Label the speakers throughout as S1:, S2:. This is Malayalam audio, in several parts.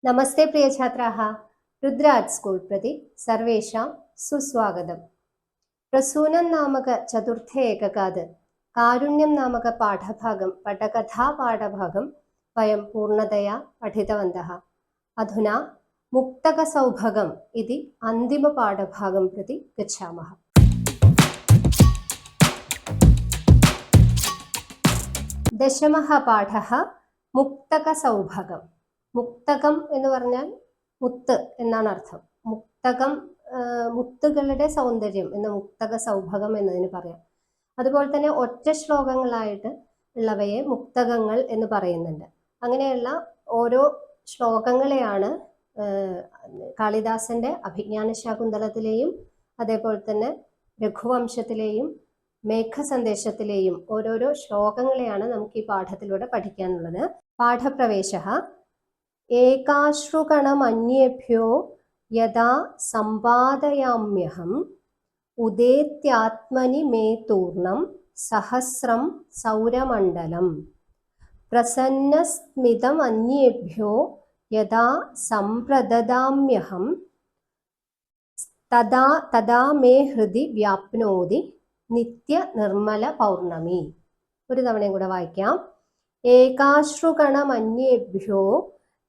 S1: नमस्ते प्रिय छात्राः, रुद्राज स्कूल प्रति सर्वेषां सुस्वागतम्। प्रसूनं नामक चतुर्थे एककात् कारुण्यं नामक पाठभागं पटकथापाठभागं वयं पूर्णतया पठितवन्तः। अधुना मुक्तकसौभगम् इति अन्तिमपाठभागं प्रति गच्छामः। दशमः पाठः मुक्तकसौभगम्। മുക്തകം എന്ന് പറഞ്ഞാൽ മുത്ത് എന്നാണ് അർത്ഥം. മുക്തകം മുത്തുകളുടെ സൗന്ദര്യം എന്ന മുക്തക സൗഭകം എന്നതിന് പറയാം. അതുപോലെ തന്നെ ഒറ്റ ശ്ലോകങ്ങളായിട്ട് ഉള്ളവയെ മുക്തകങ്ങൾ എന്ന് പറയുന്നുണ്ട്. അങ്ങനെയുള്ള ഓരോ ശ്ലോകങ്ങളെയാണ് കാളിദാസന്റെ അഭിജ്ഞാനശാകുന്തളത്തിലെയും അതേപോലെ തന്നെ രഘുവംശത്തിലെയും മേഘസന്ദേശത്തിലെയും ഓരോരോ ശ്ലോകങ്ങളെയാണ് നമുക്ക് ഈ പാഠത്തിലൂടെ പഠിക്കാനുള്ളത്. പാഠപ്രവേശഃ ഏകാശ്രുകണമന്യേഭ്യോ യഥാ സമ്പാദയാമ്യഹം ഉദേത്യാത്മനി മേ തൂർണം സഹസ്രം സൗരമണ്ഡലം പ്രസന്നസ്മിതമന്യേഭ്യോ യഥാ സംപ്രദദാമ്യഹം തദാ മേ ഹൃദി വ്യാപ്നോതി നിത്യ നിർമ്മല പൗർണമി. ഒരു തവണയും കൂടെ വായിക്കാം. ഏകാശ്രുകണമന്യേഭ്യോ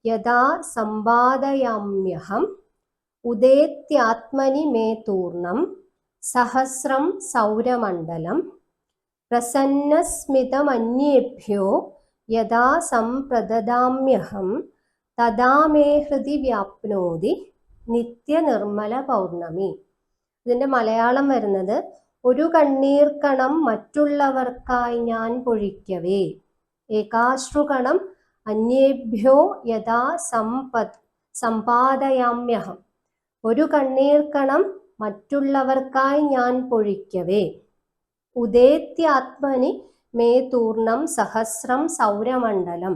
S1: യഥാ സമ്പാദയാമ്യഹം ഉദേത്യാത്മനി മേ തൂർണം സഹസ്രം സൗരമണ്ഡലം പ്രസന്നസ്മിതമന്യേഭ്യോ യഥാ സംപ്രദദാമ്യഹം തദാ മേ ഹൃദി വ്യാപ്നോതി നിത്യനിർമ്മല പൗർണമി. ഇതിന്റെ മലയാളം വരുന്നത് ഒരു കണ്ണീർക്കണം മറ്റുള്ളവർക്കായി ഞാൻ പൊഴിക്കവേ. ഏകാശ്രുകണം അന്യേഭ്യോ യഥാ സമ്പാദയാമ്യഹം. ഒരു കണ്ണീർക്കണം മറ്റുള്ളവർക്കായി ഞാൻ പൊഴിക്കവേ. ഉദേത്യാത്മനി മേ തൂർണം സഹസ്രം സൗരമണ്ഡലം.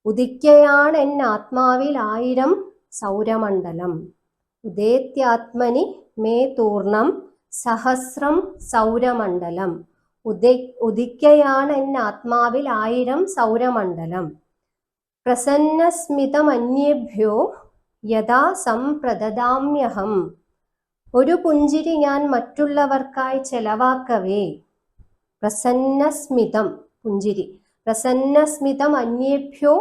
S1: ഉദിക്കയാണ് എൻ ആത്മാവിൽ 1000 സൗരമണ്ഡലം. ഉദേത്യാത്മനി മേ തൂർണം സഹസ്രം സൗരമണ്ഡലം. ഉദിക്കയാണ് എൻ ആത്മാവിൽ 1000 സൗരമണ്ഡലം. പ്രസന്നസ്മിതമന്യേഭ്യോ യഥാ സംപ്രദദാമ്യഹം. ഒരു പുഞ്ചിരി ഞാൻ മറ്റുള്ളവർക്കായി ചെലവാക്കവേ. പ്രസന്നസ്മിതം പുഞ്ചിരി. പ്രസന്നസ്മിതം അന്യേഭ്യോ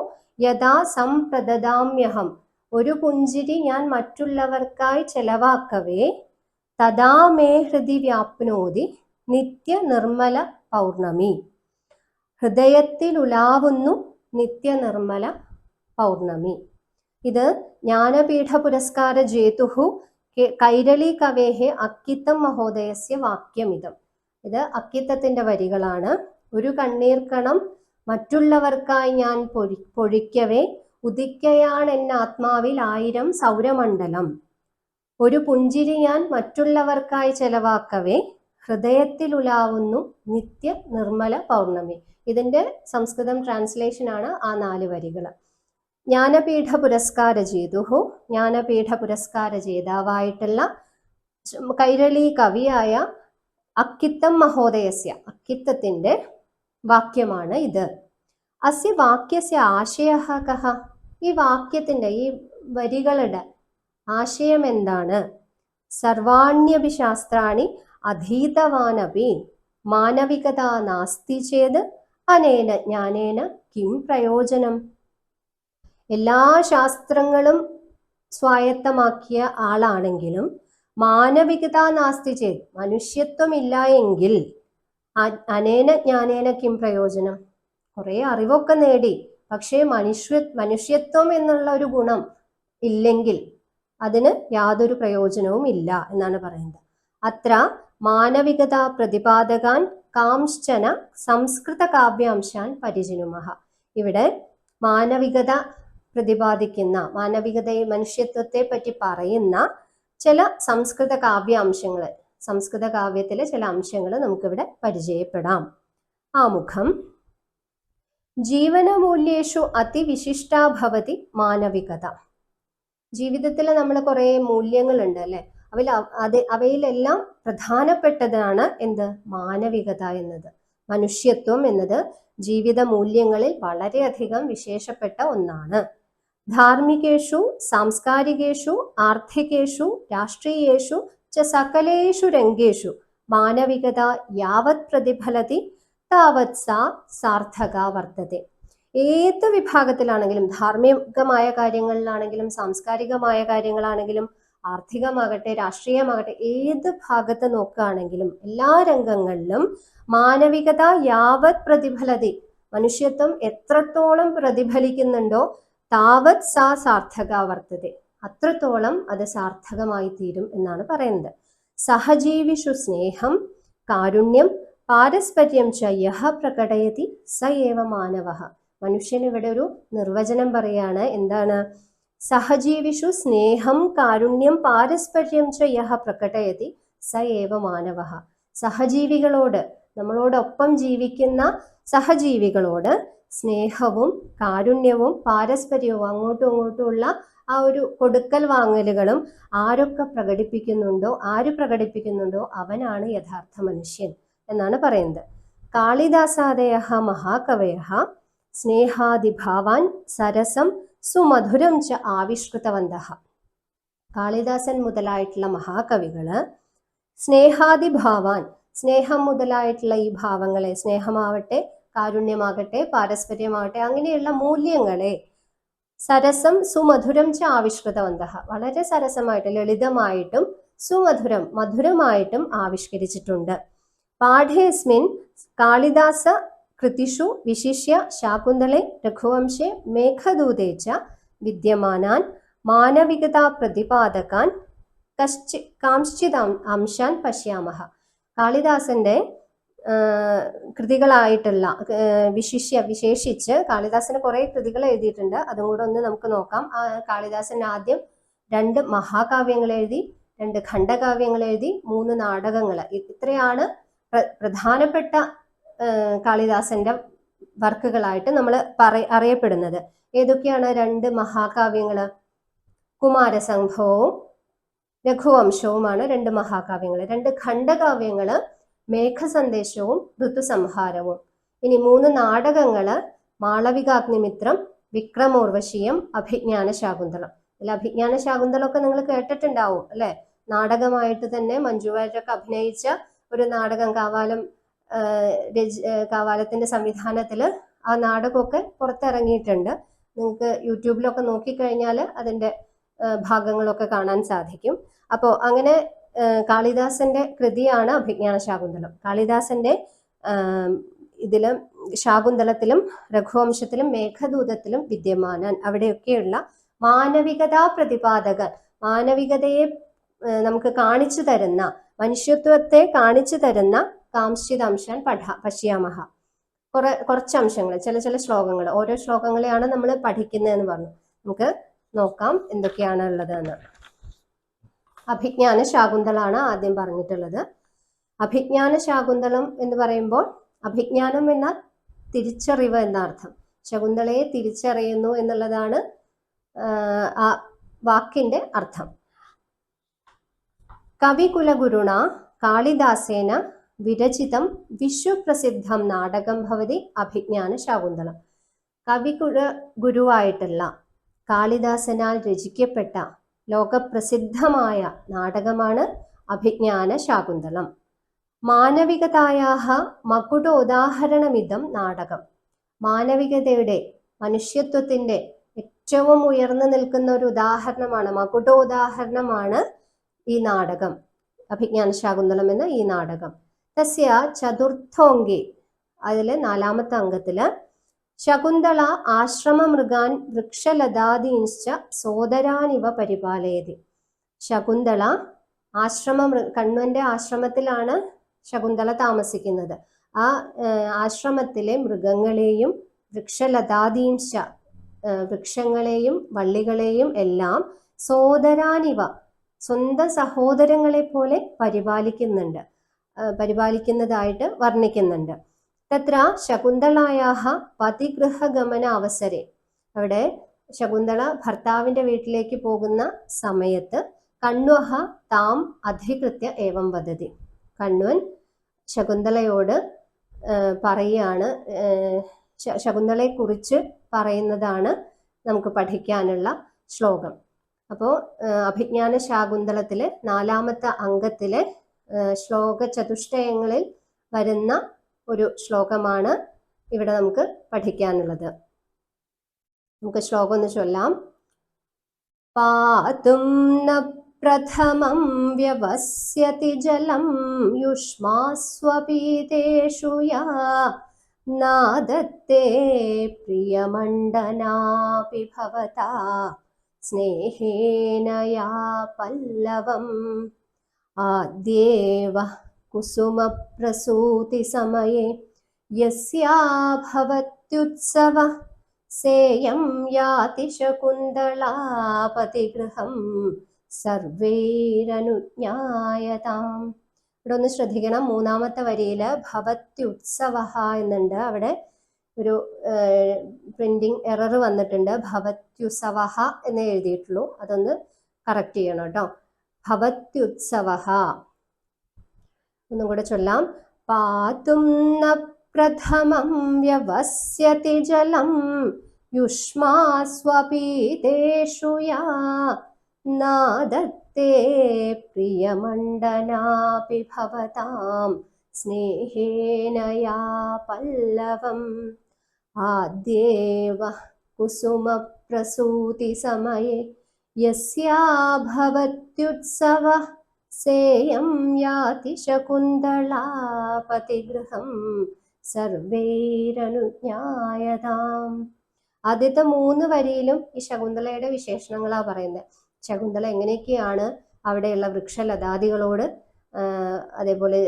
S1: യഥാ സംപ്രദദാമ്യഹം. ഒരു പുഞ്ചിരി ഞാൻ മറ്റുള്ളവർക്കായി ചെലവാക്കവേ. തദാ മേ ഹൃദി വ്യാപ്നോതി നിത്യ നിർമ്മല പൗർണമി. ഹൃദയത്തിൽ ഉലാവുന്നു നിത്യനിർമ്മല പൗർണമി. ഇത് ജ്ഞാനപീഠ പുരസ്കാര ജേതുഹു കൈരളി കവേഹെ അക്കിത്തം മഹോദയസ്യ വാക്യമിതം. ഇത് അക്കിത്തത്തിന്റെ വരികളാണ്. ഒരു കണ്ണീർക്കണം മറ്റുള്ളവർക്കായി ഞാൻ പൊഴിക്കവേ. ഉദിക്കയാണ് എൻ ആത്മാവിൽ 1000 സൗരമണ്ഡലം. ഒരു പുഞ്ചിരി ഞാൻ മറ്റുള്ളവർക്കായി ചെലവാക്കവേ. ഹൃദയത്തിൽ ഉലാവുന്നു നിത്യ നിർമ്മല പൗർണമി. ഇതിന്റെ സംസ്കൃതം ട്രാൻസ്ലേഷൻ ആണ് ആ 4 വരികൾ. ജ്ഞാനപീഠ പുരസ്കാര ജേതുഹു. ജ്ഞാനപീഠ പുരസ്കാര ജേതാവായിട്ടുള്ള കൈരളി കവിയായ അക്കിത്തം മഹോദയസ്യ, അക്കിത്തത്തിന്റെ വാക്യമാണ് ഇത്. അസ്യ വാക്യസ്യ ആശയഃ കഃ. ഈ വാക്യത്തിന്റെ, ഈ വരികളുടെ ആശയം എന്താണ്? സർവാണ്യപി ശാസ്ത്രാണി അധീതവാനപി മാനവികത നാസ്തി ചേത് അനേന ജ്ഞാനേന കിം പ്രയോജനം. എല്ലാ ശാസ്ത്രങ്ങളും സ്വായത്തമാക്കിയ ആളാണെങ്കിലും മാനവികത നാസ്തി ചേത്, മനുഷ്യത്വമില്ല എങ്കിൽ അനേന ജ്ഞാനേന കിം പ്രയോജനം. കുറെ അറിവൊക്കെ നേടി, പക്ഷേ മനുഷ്യത്വം എന്നുള്ള ഒരു ഗുണം ഇല്ലെങ്കിൽ അതിന് യാതൊരു പ്രയോജനവും ഇല്ല എന്നാണ് പറയുന്നത്. അത്ര മാനവികത പ്രതിപാദകാൻ കാംശ്ചന സംസ്കൃത കാവ്യാംശാൻ പരിചിനുമഃ. ഇവിടെ മാനവികത പ്രതിപാദിക്കുന്ന, മാനവികതയെ, മനുഷ്യത്വത്തെ പറ്റി പറയുന്ന ചില സംസ്കൃത കാവ്യാംശങ്ങൾ, സംസ്കൃത കാവ്യത്തിലെ ചില അംശങ്ങൾ നമുക്കിവിടെ പരിചയപ്പെടാം. ആമുഖം. ജീവനമൂല്യേഷു അതിവിശിഷ്ടാ ഭവതി മാനവികത. ജീവിതത്തിൽ നമ്മൾ കുറേ മൂല്യങ്ങളുണ്ട് അല്ലെ, അവയിലെല്ലാം പ്രധാനപ്പെട്ടതാണ് എന്ത്? മാനവികത എന്നത്. മനുഷ്യത്വം എന്നത് ജീവിത മൂല്യങ്ങളിൽ വളരെയധികം വിശേഷപ്പെട്ട ഒന്നാണ്. ധാർമ്മികേഷു സാംസ്കാരികേഷു ആർത്ഥികേഷു രാഷ്ട്രീയേഷു ച സകലേഷു രംഗേഷു മാനവികത യാവത് പ്രതിഫലതി താവത് സാ സാർത്ഥക വർത്തത്തെ. ഏത് വിഭാഗത്തിലാണെങ്കിലും, ധാർമ്മികമായ കാര്യങ്ങളിലാണെങ്കിലും സാംസ്കാരികമായ കാര്യങ്ങളാണെങ്കിലും ആർത്ഥികമാകട്ടെ രാഷ്ട്രീയമാകട്ടെ ഏത് ഭാഗത്ത് നോക്കുകയാണെങ്കിലും എല്ലാ രംഗങ്ങളിലും മാനവികത യാവത് പ്രതിഫലതി, മനുഷ്യത്വം എത്രത്തോളം പ്രതിഫലിക്കുന്നുണ്ടോ താവത് സാ സാർത്ഥക വർത്തതെ, അത്രത്തോളം അത് സാർത്ഥകമായി തീരും എന്നാണ് പറയുന്നത്. സഹജീവിഷു സ്നേഹം കാരുണ്യം പാരസ്പര്യം ച യഹ പ്രകടയതി സ ഏവ മാനവഃ. മനുഷ്യൻ ഇവിടെ ഒരു നിർവചനം പറയാണ്. എന്താണ്? സഹജീവിഷു സ്നേഹം കാരുണ്യം പാരസ്പര്യം ച യഹ പ്രകടയതി സ ഏവ മാനവഃ. സഹജീവികളോട്, നമ്മളോടൊപ്പം ജീവിക്കുന്ന സഹജീവികളോട് സ്നേഹവും കാരുണ്യവും പാരസ്പര്യവും അങ്ങോട്ടും ഇങ്ങോട്ടുമുള്ള ആ ഒരു കൊടുക്കൽ വാങ്ങലുകളും ആരൊക്കെ പ്രകടിപ്പിക്കുന്നുണ്ടോ അവനാണ് യഥാർത്ഥ മനുഷ്യൻ എന്നാണ് പറയുന്നത്. കാളിദാസാദയഃ മഹാകവയഃ സ്നേഹാദിഭാവാൻ സരസം സുമധുരം ച ആവിഷ്കൃതവന്തഃ. കാളിദാസൻ മുതലായിട്ടുള്ള മഹാകവികള് സ്നേഹാദിഭാവാൻ, സ്നേഹം മുതലായിട്ടുള്ള ഈ ഭാവങ്ങളെ, സ്നേഹമാവട്ടെ കാരുണ്യമാകട്ടെ പാരസ്പര്യമാകട്ടെ അങ്ങനെയുള്ള മൂല്യങ്ങളെ സരസം സുമധുരം ച ആവിഷ്കൃതവന്തഃ, വളരെ സരസമായിട്ട് ലളിതമായിട്ടും സുമധുരം മധുരമായിട്ടും ആവിഷ്കരിച്ചിട്ടുണ്ട്. പാഠേസ്മിൻ കാളിദാസ കൃതിഷു വിശിഷ്യ ശാകുന്തളെ രഘുവംശേ മേഘദൂതേ ച വിദ്യമാനാൻ മാനവികതാ പ്രതിപാദകാൻ കാംശ്ചിത് അംശാൻ പശ്യാമഹ. കാളിദാസന്റെ കൃതികളായിട്ടുള്ള വിശേഷിച്ച് കാളിദാസന് കുറെ കൃതികൾ എഴുതിയിട്ടുണ്ട്. അതും കൂടെ ഒന്ന് നമുക്ക് നോക്കാം. കാളിദാസൻ ആദ്യം 2 മഹാകാവ്യങ്ങൾ എഴുതി, 2 ഖണ്ഡകാവ്യങ്ങൾ എഴുതി, 3 നാടകങ്ങൾ. ഇത്രയാണ് പ്രധാനപ്പെട്ട കാളിദാസന്റെ വർക്കുകളായിട്ട് നമ്മൾ അറിയപ്പെടുന്നത്. ഏതൊക്കെയാണ് 2 മഹാകാവ്യങ്ങള്? കുമാരസംഭവവും രഘുവംശവുമാണ് 2 മഹാകാവ്യങ്ങൾ. 2 ഖണ്ഡകാവ്യങ്ങള് മേഘസന്ദേശവും ഋതുസംഹാരവും. ഇനി 3 നാടകങ്ങള് മാളവികാഗ്നിമിത്രം, വിക്രമോർവശീയം, അഭിജ്ഞാന ശാകുന്തളം. ഇതിൽ അഭിജ്ഞാന ശാകുന്തളമൊക്കെ നിങ്ങൾ കേട്ടിട്ടുണ്ടാവും അല്ലെ? നാടകമായിട്ട് തന്നെ മഞ്ജു വാര്യരൊക്കെ അഭിനയിച്ച ഒരു നാടകം. കാവാലത്തിന്റെ സംവിധാനത്തിൽ ആ നാടകമൊക്കെ പുറത്തിറങ്ങിയിട്ടുണ്ട്. നിങ്ങൾക്ക് യൂട്യൂബിലൊക്കെ നോക്കിക്കഴിഞ്ഞാൽ അതിന്റെ ഭാഗങ്ങളൊക്കെ കാണാൻ സാധിക്കും. അപ്പോൾ അങ്ങനെ കാളിദാസന്റെ കൃതിയാണ് അഭിജ്ഞാന ശാകുന്തളം. കാളിദാസന്റെ ഇതിലും ശാകുന്തളത്തിലും രഘുവംശത്തിലും മേഘദൂതത്തിലും വിദ്യമാനാൻ, അവിടെയൊക്കെയുള്ള മാനവികതാ പ്രതിപാദകൻ, മാനവികതയെ നമുക്ക് കാണിച്ചു തരുന്ന, മനുഷ്യത്വത്തെ കാണിച്ചു തരുന്ന കാംശ്ചിത് അംശാൻ പശ്യാമഹ. കുറച്ച് അംശങ്ങൾ, ചില ശ്ലോകങ്ങൾ, ഓരോ ശ്ലോകങ്ങളെയാണ് നമ്മൾ പഠിക്കുന്നതെന്ന് പറഞ്ഞു. നമുക്ക് നോക്കാം എന്തൊക്കെയാണ് ഉള്ളതെന്ന്. അഭിജ്ഞാന ശാകുന്തളാണ് ആദ്യം പറഞ്ഞിട്ടുള്ളത്. അഭിജ്ഞാന ശാകുന്തളം എന്ന് പറയുമ്പോൾ അഭിജ്ഞാനം എന്ന തിരിച്ചറിവ് എന്ന അർത്ഥം. ശകുന്തളയെ തിരിച്ചറിയുന്നു എന്നുള്ളതാണ് ആ വാക്കിന്റെ അർത്ഥം. കവികുലഗുരുണ കാളിദാസേന വിരചിതം വിശ്വപ്രസിദ്ധം നാടകം ഭവതി അഭിജ്ഞാന ശാകുന്തളം. ഗുരുവായിട്ടുള്ള കാളിദാസനാൽ രചിക്കപ്പെട്ട ലോകപ്രസിദ്ധമായ നാടകമാണ് അഭിജ്ഞാന ശാകുന്തളം. മാനവികതായാഹ മകുടോദാഹരണമിതം നാടകം. മാനവികതയുടെ, മനുഷ്യത്വത്തിന്റെ ഏറ്റവും ഉയർന്നു നിൽക്കുന്ന ഒരു ഉദാഹരണമാണ്, മകുടോദാഹരണമാണ് ഈ നാടകം, അഭിജ്ഞാന ശാകുന്തളം എന്ന ഈ നാടകം. തസ്യ ചതുർത്ഥോങ്കി, അതില് 4ാമത്തെ അംഗത്തില് ശകുന്തള ആശ്രമമൃഗാൻ വൃക്ഷലതാദീൻശ്ച സോദരാനിവ പരിപാലയതി. ശകുന്തള കണ്വന്റെ ആശ്രമത്തിലാണ് ശകുന്തള താമസിക്കുന്നത്. ആ ആശ്രമത്തിലെ മൃഗങ്ങളെയും വൃക്ഷലതാദീൻശ്ച, വൃക്ഷങ്ങളെയും വള്ളികളെയും എല്ലാം സോദരാനിവ, സ്വന്തം സഹോദരങ്ങളെ പോലെ പരിപാലിക്കുന്നതായിട്ട് വർണ്ണിക്കുന്നുണ്ട്. തത്ര ശകുന്തളായാഹ പതിഗൃഹഗമന അവസരെ, അവിടെ ശകുന്തള ഭർത്താവിന്റെ വീട്ടിലേക്ക് പോകുന്ന സമയത്ത് കണ്വഹ താം അധികൃത്യ ഏവം വദതി. കണ്വൻ ശകുന്തളയോട് പറയുകയാണ്, ശകുന്തളയെ കുറിച്ച് പറയുന്നതാണ് നമുക്ക് പഠിക്കാനുള്ള ശ്ലോകം. അപ്പോൾ അഭിജ്ഞാന ശാകുന്തളത്തിലെ 4ാമത്തെ അംഗത്തിലെ ശ്ലോക ചതുഷ്ടയങ്ങളിൽ വരുന്ന ഒരു ശ്ലോകമാണ് ഇവിടെ നമുക്ക് പഠിക്കാനുള്ളത്. നമുക്ക് ശ്ലോകം ഒന്ന് ചൊല്ലാം. പാതും ന പ്രഥമം വ്യവസ്യതി ജലം യുഷ്മാസ്വപീതേഷു യാ നാദത്തെ പ്രിയമണ്ഡനാപി ഭവതാ സ്നേഹേന യാ പല്ലവം ആദ്യേവ കുസുമപ്രസൂതി സമയേ യസ്യാ ഭവത്യുത്സവ സേയം യാതി ശകുന്തളാപതിഗൃഹം സർവൈരനുജ്ഞായതാം. ഇവിടെ ഒന്ന് ശ്രദ്ധിക്കണം, 3ാമത്തെ വരിയിൽ ഭവത്യുത്സവ എന്നുണ്ട്. അവിടെ ഒരു പ്രിന്റിംഗ് എറർ വന്നിട്ടുണ്ട്. ഭവത്യുത്സവ എന്ന് എഴുതിയിട്ടുള്ളൂ. അതൊന്ന് കറക്റ്റ് ചെയ്യണം കേട്ടോ. ഭവത്യുത്സവ. ഒന്നും കൂടെ ചൊല്ലാം. പാതും ന പ്രഥമം വ്യവസ്യതി ജലം യുഷ്മാസ്വപീതേഷു യാ നാദത്തെ പ്രിയമണ്ഡനാപി ഭവതാം സ്നേഹേന യാ പല്ലവം ആദ്യേവ കുസുമപ്രസൂതി സമയേ യസ്യാ ഭവത്യുത്സവ സേയം യാതി ശകുന്തളാപതിഗൃഹം സർവൈരനുജ്ഞായതാം. ആദ്യത്തെ 3 വരിയിലും ഈ ശകുന്തളയുടെ വിശേഷണങ്ങളാണ് പറയുന്നത്. ശകുന്തള എങ്ങനെയൊക്കെയാണ് അവിടെയുള്ള വൃക്ഷലതാദികളോട് അതേപോലെ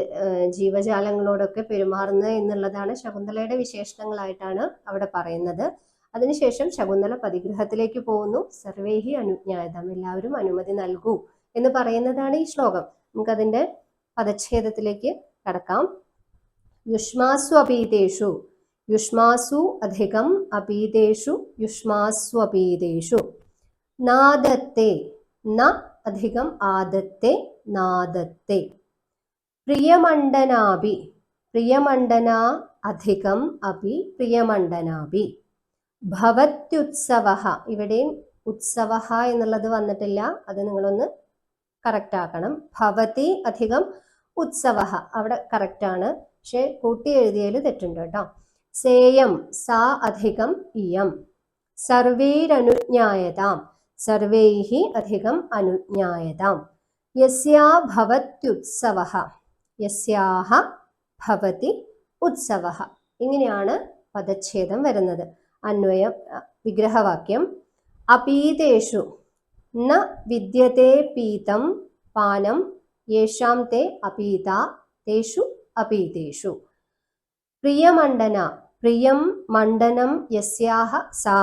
S1: ജീവജാലങ്ങളോടൊക്കെ പെരുമാറുന്നത് എന്നുള്ളതാണ് ശകുന്തളയുടെ വിശേഷണങ്ങളായിട്ടാണ് അവിടെ പറയുന്നത്. അതിനുശേഷം ശകുന്തള പതിഗൃഹത്തിലേക്ക് പോകുന്നു. സർവേഹി അനുജ്ഞായതാം, എല്ലാവരും അനുമതി നൽകൂ എന്ന് പറയുന്നതാണ് ഈ ശ്ലോകം. നമുക്കതിൻ്റെ പദച്ഛേദത്തിലേക്ക് കടക്കാം. യുഷ്മാസു അപീതേഷു, യുഷ്മാസു അധികം അപീതേഷു യുഷ്മാസ്വപീതേഷു. നാദത്തെ, ന അധികം ആദത്തെ, നാദത്തെ. പ്രിയമണ്ഡനാഭി, പ്രിയമണ്ഡന അധികം അപി പ്രിയമണ്ഡനാഭി. ഭവത്യുത്സവ, ഇവിടെയും ഉത്സവ എന്നുള്ളത് വന്നിട്ടില്ല, അത് നിങ്ങളൊന്ന് കറക്റ്റ് ആക്കണം. ഭവതി അധികം ഉത്സവ അവിടെ കറക്റ്റാണ്, പക്ഷെ കൂട്ടി എഴുതിയതിൽ തെറ്റുണ്ട് കേട്ടോ. സേയം, സാ അധികം ഇയം. സർവൈരനുജ്ഞായതാം, സർവൈഹി അധികം അനുജ്ഞായതാം. യസ്യാ ഭവത്യുത്സവ, യസ്യാഹ ഭവതി ഉത്സവ. ഇങ്ങനെയാണ് പദച്ഛേദം വരുന്നത്. അന്വയം, വിഗ്രഹവാക്യം. അപീതേഷു ന വിദ്യത്തെ പീതം പാനം യേഷാം തേ അപീത തേഷു അപീതേഷു. പ്രിയമണ്ഡന, പ്രിയം മണ്ഡനം യസ്യാഹ സാ.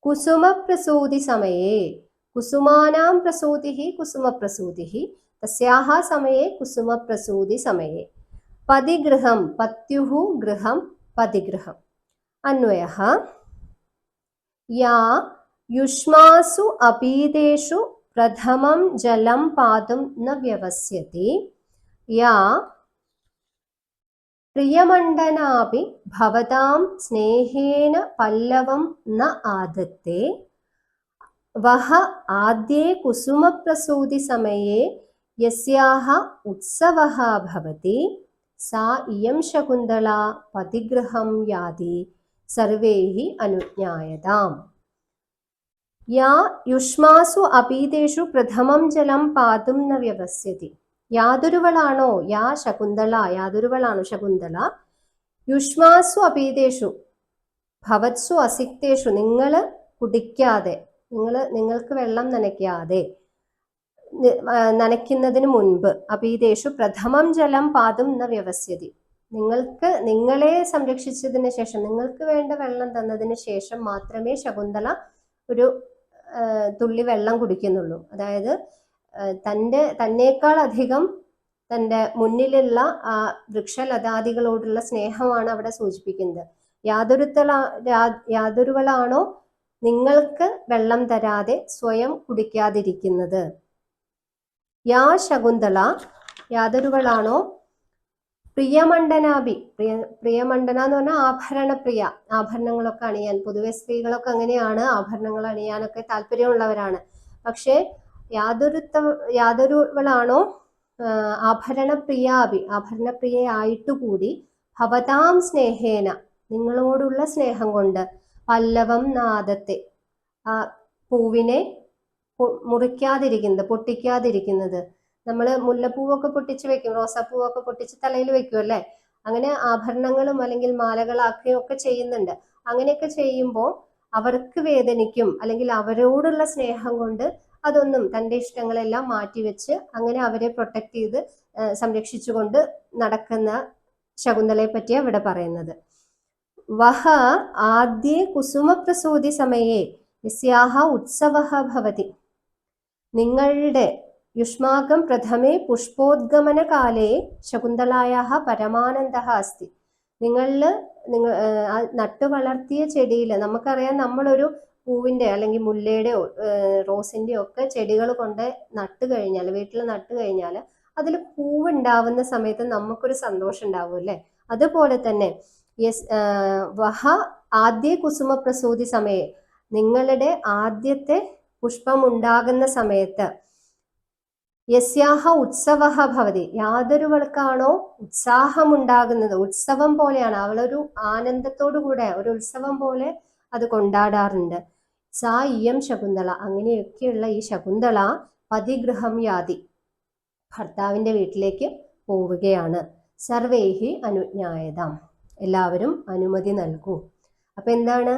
S1: കുസുമപ്രസൂതി സമയേ, കുസുമാനാം പ്രസൂതിഃ കുസുമപ്രസൂതിഃ തസ്യാഹ സമയേ കുസുമപ്രസൂതി സമയേ. പതിഗൃഹം, പത്യുഃ ഗൃഹം പതിഗൃഹം. അന്വയഃ. യാ യുഷ്മാസു അപീതേഷു പ്രഥമം ജലം പാതും ന വ്യവസ്യതി യാ പ്രിയമണ്ഡനാപി ഭവതാം സ്നേഹേന പല്ലവം ന ആദത്തെ വഹ ആദ്യേ കുസുമപ്രസൂതി സമയേ യസ്യാഹ ഉത്സവഃ ഭവതി സാ ഇയം ശകുന്തളാ പതിഗൃഹം യാതി സർവൈഹി അനുജ്ഞായതാം. യാ യുഷ്മാസു അപീതേഷു പ്രഥമം ജലം പാതും ന വ്യവസ്യതി. യാതൊരുവളാണോ, യാ ശകുന്തള, യാതൊരുവളാണോ ശകുന്തള. യുഷ്മാസു അപീതേഷു ഭവത്സു അസിക്തേഷു, നിങ്ങൾ കുടിക്കാതെ, നിങ്ങൾക്ക് വെള്ളം നനയ്ക്കാതെ, നനയ്ക്കുന്നതിന് മുൻപ്. അപീതേഷു പ്രഥമം ജലം പാതും ന വ്യവസ്യതി, നിങ്ങളെ സംരക്ഷിച്ചതിന് ശേഷം, നിങ്ങൾക്ക് വേണ്ട വെള്ളം തന്നതിന് ശേഷം മാത്രമേ ശകുന്തള ഒരു തുള്ളി വെള്ളം കുടിക്കുന്നുള്ളൂ. അതായത് തന്നേക്കാൾ അധികം തൻ്റെ മുന്നിലുള്ള ആ വൃക്ഷലതാദികളോടുള്ള സ്നേഹമാണ് അവിടെ സൂചിപ്പിക്കുന്നത്. യാതൊരുവളാണോ നിങ്ങൾക്ക് വെള്ളം തരാതെ സ്വയം കുടിക്കാതിരിക്കുന്നത്. യാ ശകുന്തള, യാതൊരുവളാണോ പ്രിയമണ്ഡനാഭി, പ്രിയമണ്ഡന എന്ന് പറഞ്ഞാൽ ആഭരണപ്രിയ, ആഭരണങ്ങളൊക്കെ അണിയാൻ, പൊതുവെ സ്ത്രീകളൊക്കെ അങ്ങനെയാണ്, ആഭരണങ്ങൾ അണിയാനൊക്കെ താല്പര്യമുള്ളവരാണ്. പക്ഷേ യാതൊരുവളാണോ ആഭരണപ്രിയാഭി, ആഭരണപ്രിയയായിട്ടുകൂടി ഭവതാം സ്നേഹേന, നിങ്ങളോടുള്ള സ്നേഹം കൊണ്ട്, പല്ലവം നാദത്തെ, ആ പൂവിനെ മുറിക്കാതിരിക്കുന്നത്, പൊട്ടിക്കാതിരിക്കുന്നത്. നമ്മൾ മുല്ലപ്പൂവൊക്കെ പൊട്ടിച്ച് വെക്കും, റോസാപ്പൂവൊക്കെ പൊട്ടിച്ച് തലയിൽ വെക്കും അല്ലേ, അങ്ങനെ ആഭരണങ്ങളും അല്ലെങ്കിൽ മാലകളാക്കുകയും ഒക്കെ ചെയ്യുന്നുണ്ട്. അങ്ങനെയൊക്കെ ചെയ്യുമ്പോൾ അവർക്ക് വേദനിക്കും, അല്ലെങ്കിൽ അവരോടുള്ള സ്നേഹം കൊണ്ട് അതൊന്നും, തൻ്റെ ഇഷ്ടങ്ങളെല്ലാം മാറ്റിവെച്ച് അങ്ങനെ അവരെ പ്രൊട്ടക്ട് ചെയ്ത് സംരക്ഷിച്ചുകൊണ്ട് നടക്കുന്ന ശകുന്തളയെ പറ്റിയാണ് ഇവിടെ പറയുന്നത്. വഹ ആദ്യേ കുസുമപ്രസൂതി സമയേ യസ്യാഹ ഉത്സവഃ ഭവതി. നിങ്ങളുടെ യുഷ്മാകം പ്രഥമേ പുഷ്പോദ്ഗമനകാലേ ശകുന്തളായാഹ പരമാനന്ദഃ അസ്തി. നിങ്ങൾ നട്ടു വളർത്തിയ ചെടിയിൽ, നമുക്കറിയാം നമ്മളൊരു പൂവിൻ്റെ അല്ലെങ്കിൽ മുല്ലയുടെയോ റോസിൻ്റെയോ ഒക്കെ ചെടികൾ കൊണ്ട് നട്ട് കഴിഞ്ഞാൽ, വീട്ടിൽ നട്ട് കഴിഞ്ഞാൽ അതിൽ പൂവുണ്ടാവുന്ന സമയത്ത് നമുക്കൊരു സന്തോഷം ഉണ്ടാവും അല്ലേ. അതുപോലെ തന്നെ വഹ ആദ്യ കുസുമപ്രസൂതി സമയേ, നിങ്ങളുടെ ആദ്യത്തെ പുഷ്പം ഉണ്ടാകുന്ന സമയത്ത് യസ്യാഹ ഉത്സവഃ ഭവതി, യാതൊരുവൾക്കാണോ ഉത്സാഹമുണ്ടാകുന്നത്, ഉത്സവം പോലെയാണ്, അവളൊരു ആനന്ദത്തോടു കൂടെ ഒരു ഉത്സവം പോലെ അത് കൊണ്ടാടാറുണ്ട്. സാ ഇയം ശകുന്തള, അങ്ങനെയൊക്കെയുള്ള ഈ ശകുന്തള പതിഗൃഹം യാതി, ഭർത്താവിൻ്റെ വീട്ടിലേക്ക് പോവുകയാണ്. സർവേഹി അനുജ്ഞായതാം, എല്ലാവരും അനുമതി നൽകൂ. അപ്പൊ എന്താണ്,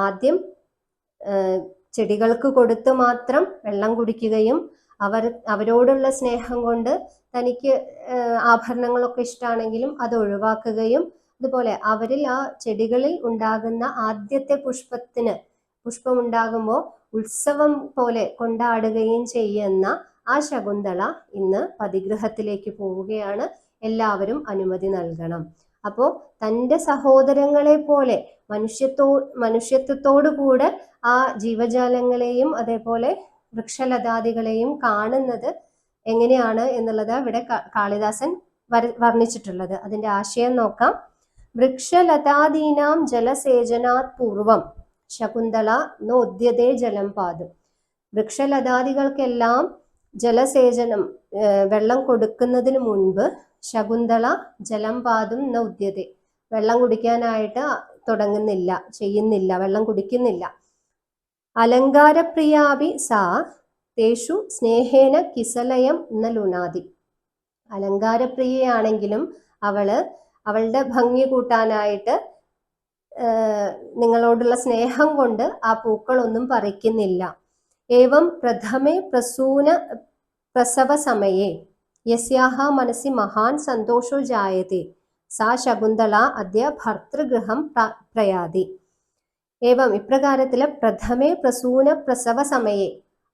S1: ആദ്യം ചെടികൾക്ക് കൊടുത്ത് മാത്രം വെള്ളം കുടിക്കുകയും അവരോടുള്ള സ്നേഹം കൊണ്ട് തനിക്ക് ആഭരണങ്ങളൊക്കെ ഇഷ്ടമാണെങ്കിലും അത് ഒഴിവാക്കുകയും, അതുപോലെ അവരിൽ ആ ചെടികളിൽ ഉണ്ടാകുന്ന ആദ്യത്തെ പുഷ്പമുണ്ടാകുമ്പോൾ ഉത്സവം പോലെ കൊണ്ടാടുകയും ചെയ്യുന്ന ആ ശകുന്തള ഇന്ന് പതിഗൃഹത്തിലേക്ക് പോവുകയാണ്. എല്ലാവരും അനുമതി നൽകണം. അപ്പോൾ തൻ്റെ സഹോദരങ്ങളെ പോലെ മനുഷ്യത്വത്തോടു കൂടെ ആ ജീവജാലങ്ങളെയും അതേപോലെ വൃക്ഷലതാദികളെയും കാണുന്നത് എങ്ങനെയാണ് എന്നുള്ളത് ഇവിടെ കാളിദാസൻ വർണ്ണിച്ചിട്ടുള്ളത്. അതിന്റെ ആശയം നോക്കാം. വൃക്ഷലതാദീനാം ജലസേചനാത് പൂർവം ശകുന്തള നോദ്യതേ ജലം പാതും. വൃക്ഷലതാദികൾക്കെല്ലാം ജലസേചനം, വെള്ളം കൊടുക്കുന്നതിന് മുൻപ് ശകുന്തള ജലം പാതും നോദ്യതേ, വെള്ളം കുടിക്കാനായിട്ട് ചെയ്യുന്നില്ല, വെള്ളം കുടിക്കുന്നില്ല. അലങ്കാരപ്രിയാഭി സാ തേഷു സ്നേഹേന കിസലയം ന ലുണാതി. അലങ്കാരപ്രിയയാണെങ്കിലും അവളുടെ ഭംഗി കൂട്ടാനായിട്ട് നിങ്ങളോടുള്ള സ്നേഹം കൊണ്ട് ആ പൂക്കളൊന്നും പറിക്കുന്നില്ല. ഏവം പ്രഥമേ പ്രസവ സമയേ യസ്യാഹ മനസ്സി മഹാൻ സന്തോഷോ ജായത്തെ സാ ശകുന്തള അദ്യ ഭർതൃഗൃഹം പ്രയാതി. ഏവം ഇപ്രകാരത്തില് പ്രഥമേ പ്രസവ സമയേ,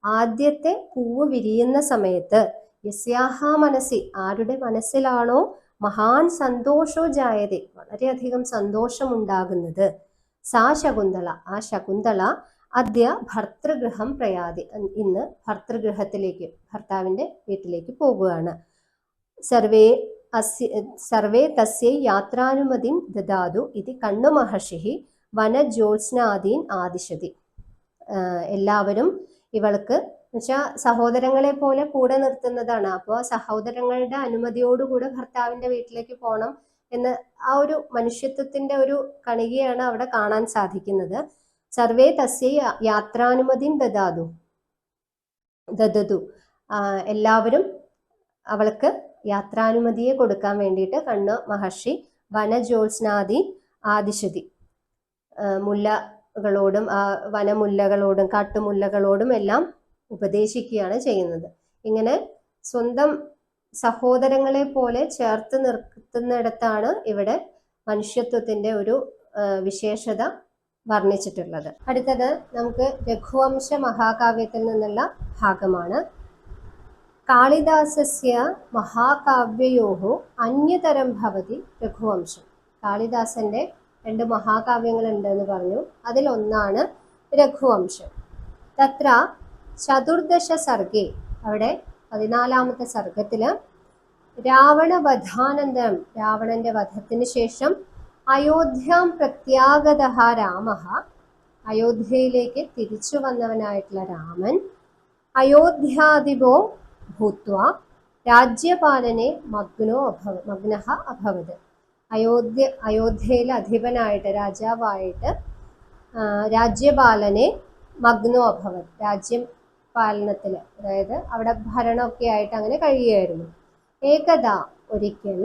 S1: ആദ്യത്തെ പൂവ് വിരിയുന്ന സമയത്ത്, യസ്യാഹ മനസ്സി, ആരുടെ മനസ്സിലാണോ മഹാൻ സന്തോഷോ ജായതേ, വളരെയധികം സന്തോഷമുണ്ടാകുന്നത്, സാ ശകുന്തള, ആ ശകുന്തള അദ്യ ഭർതൃഗൃഹം പ്രയാതി, ഇന്ന് ഭർതൃഗൃഹത്തിലേക്ക്, ഭർത്താവിന്റെ വീട്ടിലേക്ക് പോകുകയാണ്. സർവേ തസ്യൈ യാത്രാനുമതിം ദദാതു ഇതി കണ്ണു മഹർഷി വനജ്യോത്സ്നാദീൻ ആദിശതി. എല്ലാവരും ഇവൾക്ക് എന്നുവെച്ചാൽ സഹോദരങ്ങളെ പോലെ കൂടെ നിർത്തുന്നതാണ്. അപ്പോൾ സഹോദരങ്ങളുടെ അനുമതിയോടുകൂടെ ഭർത്താവിന്റെ വീട്ടിലേക്ക് പോകണം എന്ന് ആ ഒരു മനുഷ്യത്വത്തിന്റെ ഒരു കണികയാണ് അവിടെ കാണാൻ സാധിക്കുന്നത്. സർവേ തസ്യൈ യാത്രാനുമതിം ദദതു, എല്ലാവരും അവൾക്ക് യാത്രാനുമതിയെ കൊടുക്കാൻ വേണ്ടിയിട്ട് കണ്ണു മഹർഷി വനജ്യോത്സ്നാദി ആദിശതി, മുല്ലകളോടും വനമുല്ലകളോടും കാട്ടുമുല്ലകളോടും എല്ലാം ഉപദേശിക്കുകയാണ് ചെയ്യുന്നത്. ഇങ്ങനെ സ്വന്തം സഹോദരങ്ങളെ പോലെ ചേർത്ത് നിർത്തുന്നിടത്താണ് ഇവിടെ മനുഷ്യത്വത്തിന്റെ ഒരു വിശേഷത വർണ്ണിച്ചിട്ടുള്ളത്. അടുത്തത് നമുക്ക് രഘുവംശ മഹാകാവ്യത്തിൽ നിന്നുള്ള ഭാഗമാണ്. കാളിദാസസ്യ മഹാകാവ്യയോഹോ അന്യതരം ഭവതി രഘുവംശം. കാളിദാസന്റെ 2 മഹാകാവ്യങ്ങൾ ഉണ്ടെന്ന് പറഞ്ഞു. അതിലൊന്നാണ് രഘുവംശം. തത്ര ചതുർദശ സർഗേ, അവിടെ 14ാമത്തെ സർഗത്തില് രാവണവധാനന്തരം രാവണന്റെ വധത്തിന് ശേഷം അയോധ്യാം പ്രത്യാഗതഃ രാമഃ അയോധ്യയിലേക്ക് തിരിച്ചു വന്നവനായിട്ടുള്ള രാമൻ അയോധ്യാധിപോ ഭൂത്വ രാജ്യപാലനെ മഗ്നഃ അഭവത് അയോധ്യയിലെ അധിപനായിട്ട് രാജാവായിട്ട് രാജ്യപാലനെ മഗ്നോ അഭവത് രാജ്യം പാലനത്തിൽ അതായത് അവിടെ ഭരണമൊക്കെ ആയിട്ട് അങ്ങനെ കഴിയുമായിരുന്നു. ഏകദാ ഒരിക്കൽ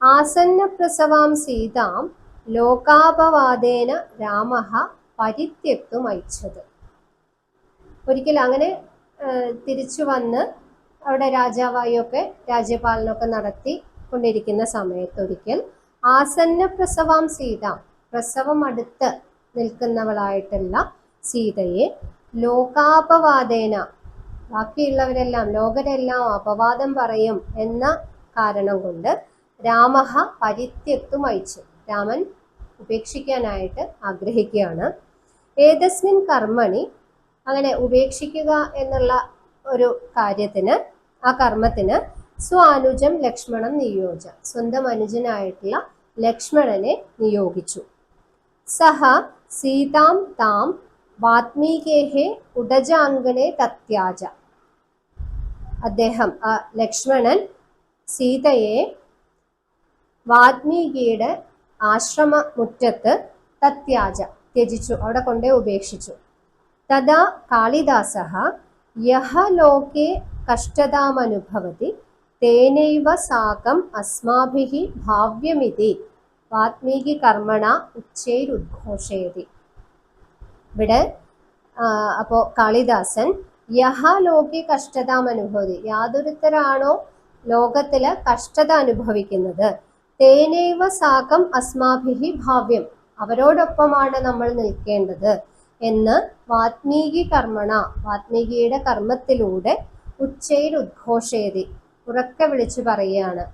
S1: ആസന്ന പ്രസവാം സീതാം ലോകാപവാദേന രാമഃ പരിത്യക്തും ഐച്ഛത്. ഒരിക്കൽ അങ്ങനെ തിരിച്ചു വന്ന് അവിടെ രാജാവായൊക്കെ രാജ്യപാലനമൊക്കെ നടത്തി കൊണ്ടിരിക്കുന്ന സമയത്ത് ഒരിക്കൽ ആസന്ന പ്രസവാം സീതാം പ്രസവം അടുത്ത് നിൽക്കുന്നവളായിട്ടുള്ള സീതയെ ലോകാപവാദേന ബാക്കിയുള്ളവരെല്ലാം ലോകരെല്ലാം അപവാദം പറയും എന്ന കാരണം കൊണ്ട് രാമഃ പരിത്യക്തും അയച്ചു രാമൻ ഉപേക്ഷിക്കാനായിട്ട് ആഗ്രഹിക്കുകയാണ്. ഏതസ്മിൻ കർമ്മണി അങ്ങനെ ഉപേക്ഷിക്കുക എന്നുള്ള ഒരു കാര്യത്തിന് ആ കർമ്മത്തിന് സ്വാനുജം ലക്ഷ്മണൻ നിയോജ സ്വന്തം അനുജനായിട്ടുള്ള ലക്ഷ്മണനെ നിയോഗിച്ചു. സഹ സീതാം താം വാത്മീകേഹേ ഉടജാംഗനെ തത്യാജ അദ്ദേഹം ആ ലക്ഷ്മണൻ സീതയെ വാത്മീകിയുടെ ആശ്രമ മുറ്റത്ത് തത്യാജ ത്യജിച്ചു അവിടെ കൊണ്ടേ ഉപേക്ഷിച്ചു. തഥാ കാളിദാസഃ യഹ ലോകേ കഷ്ടതാമനുഭവതി തേനൈവ സാകം അസ്മാഭിഃ ഭാവ്യമിതി വാത്മീകി കർമ്മണ ഉച്ചൈരുദ്ഘോഷയതി. ഇവിടെ അപ്പോൾ കാളിദാസൻ യഹ ലോകെ കഷ്ടതാമനുഭവതി യാതൊരുത്തരാണോ ലോകത്തില് കഷ്ടത അനുഭവിക്കുന്നത് തേനൈവ സാകം അസ്മാഭിഃ ഭാവ്യം അവരോടൊപ്പമാണ് നമ്മൾ നിൽക്കേണ്ടത് എന്ന് വാത്മീകി കർമ്മണ വാത്മീകിയുടെ കർമ്മത്തിലൂടെ ഉച്ചൈരുദ്ഘോഷയതി ഉറക്കെ വിളിച്ചു പറയുകയാണ്.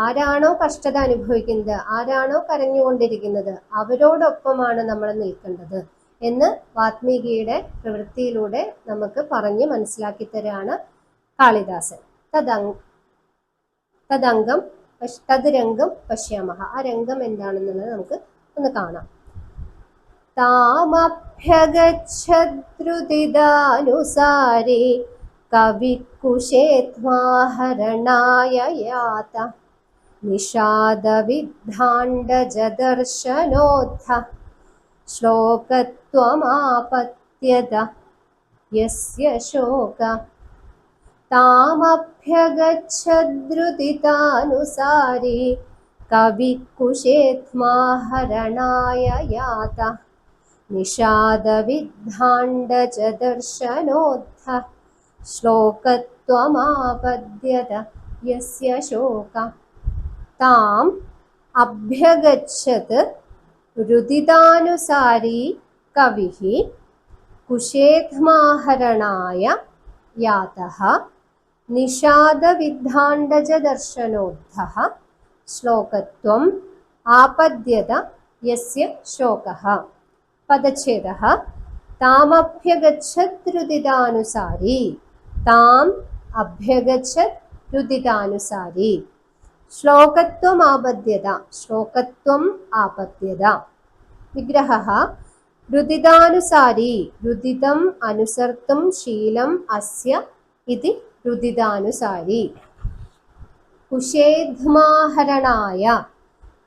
S1: ആരാണോ കഷ്ടത അനുഭവിക്കുന്നത് ആരാണോ കരഞ്ഞുകൊണ്ടിരിക്കുന്നത് അവരോടൊപ്പമാണ് നമ്മൾ നിൽക്കേണ്ടത് എന്ന് വാത്മീകിയുടെ പ്രവൃത്തിയിലൂടെ നമുക്ക് പറഞ്ഞ് മനസ്സിലാക്കി തരാണ് കാളിദാസൻ. തദ്രംഗം പശ്യാമഹ ആ രംഗം എന്താണെന്നുള്ളത് നമുക്ക് ഒന്ന് കാണാം. താമഭ്യഗച്ഛദ്രുതിദാനുസാരി കവികുശേത്മാഹരണായ യാത നിഷാദവിദ്ധാണ്ഡജദർശനോത്ഥ ശ്ലോകത്വമാപത്യത യസ്യ ശോക. താമഭ്യഗച്ഛദ്രുതിദാനുസാരി കവികുശേത്മാഹരണായ യാത നിഷാദവിദ്ധാണ്ഡജദർശനോത്ഥ ശ്ലോകത്വമാപദ്യത യസ്യ ശോക. താം അഭ്യഗച്ഛത് രുദിതാനുസാരി കവിഃ കുശേത്മാഹരണായ യാതഃ നിഷാദവിദ്ധാണ്ഡജദർശനോത്ഥഃ ശ്ലോകത്വം ആപദ്യത യസ്യ ശോകഃ. പദച്ഛേദഃ താമഭ്യഗച്ഛത് രുദിതാനുസാരി താം അഭ്യഗച്ഛത് രുദിതാനുസാരി ശ്ലോകത്വം ആപദ്യത ശ്ലോകത്വം ആപദ്യത. വിഗ്രഹഃ രുദിതാനുസാരി രുദിതം അനുസർത്തും ശീലം അസ്യ ഇതി രുദിതാനുസാരി. കുശേധ്മാഹരണായ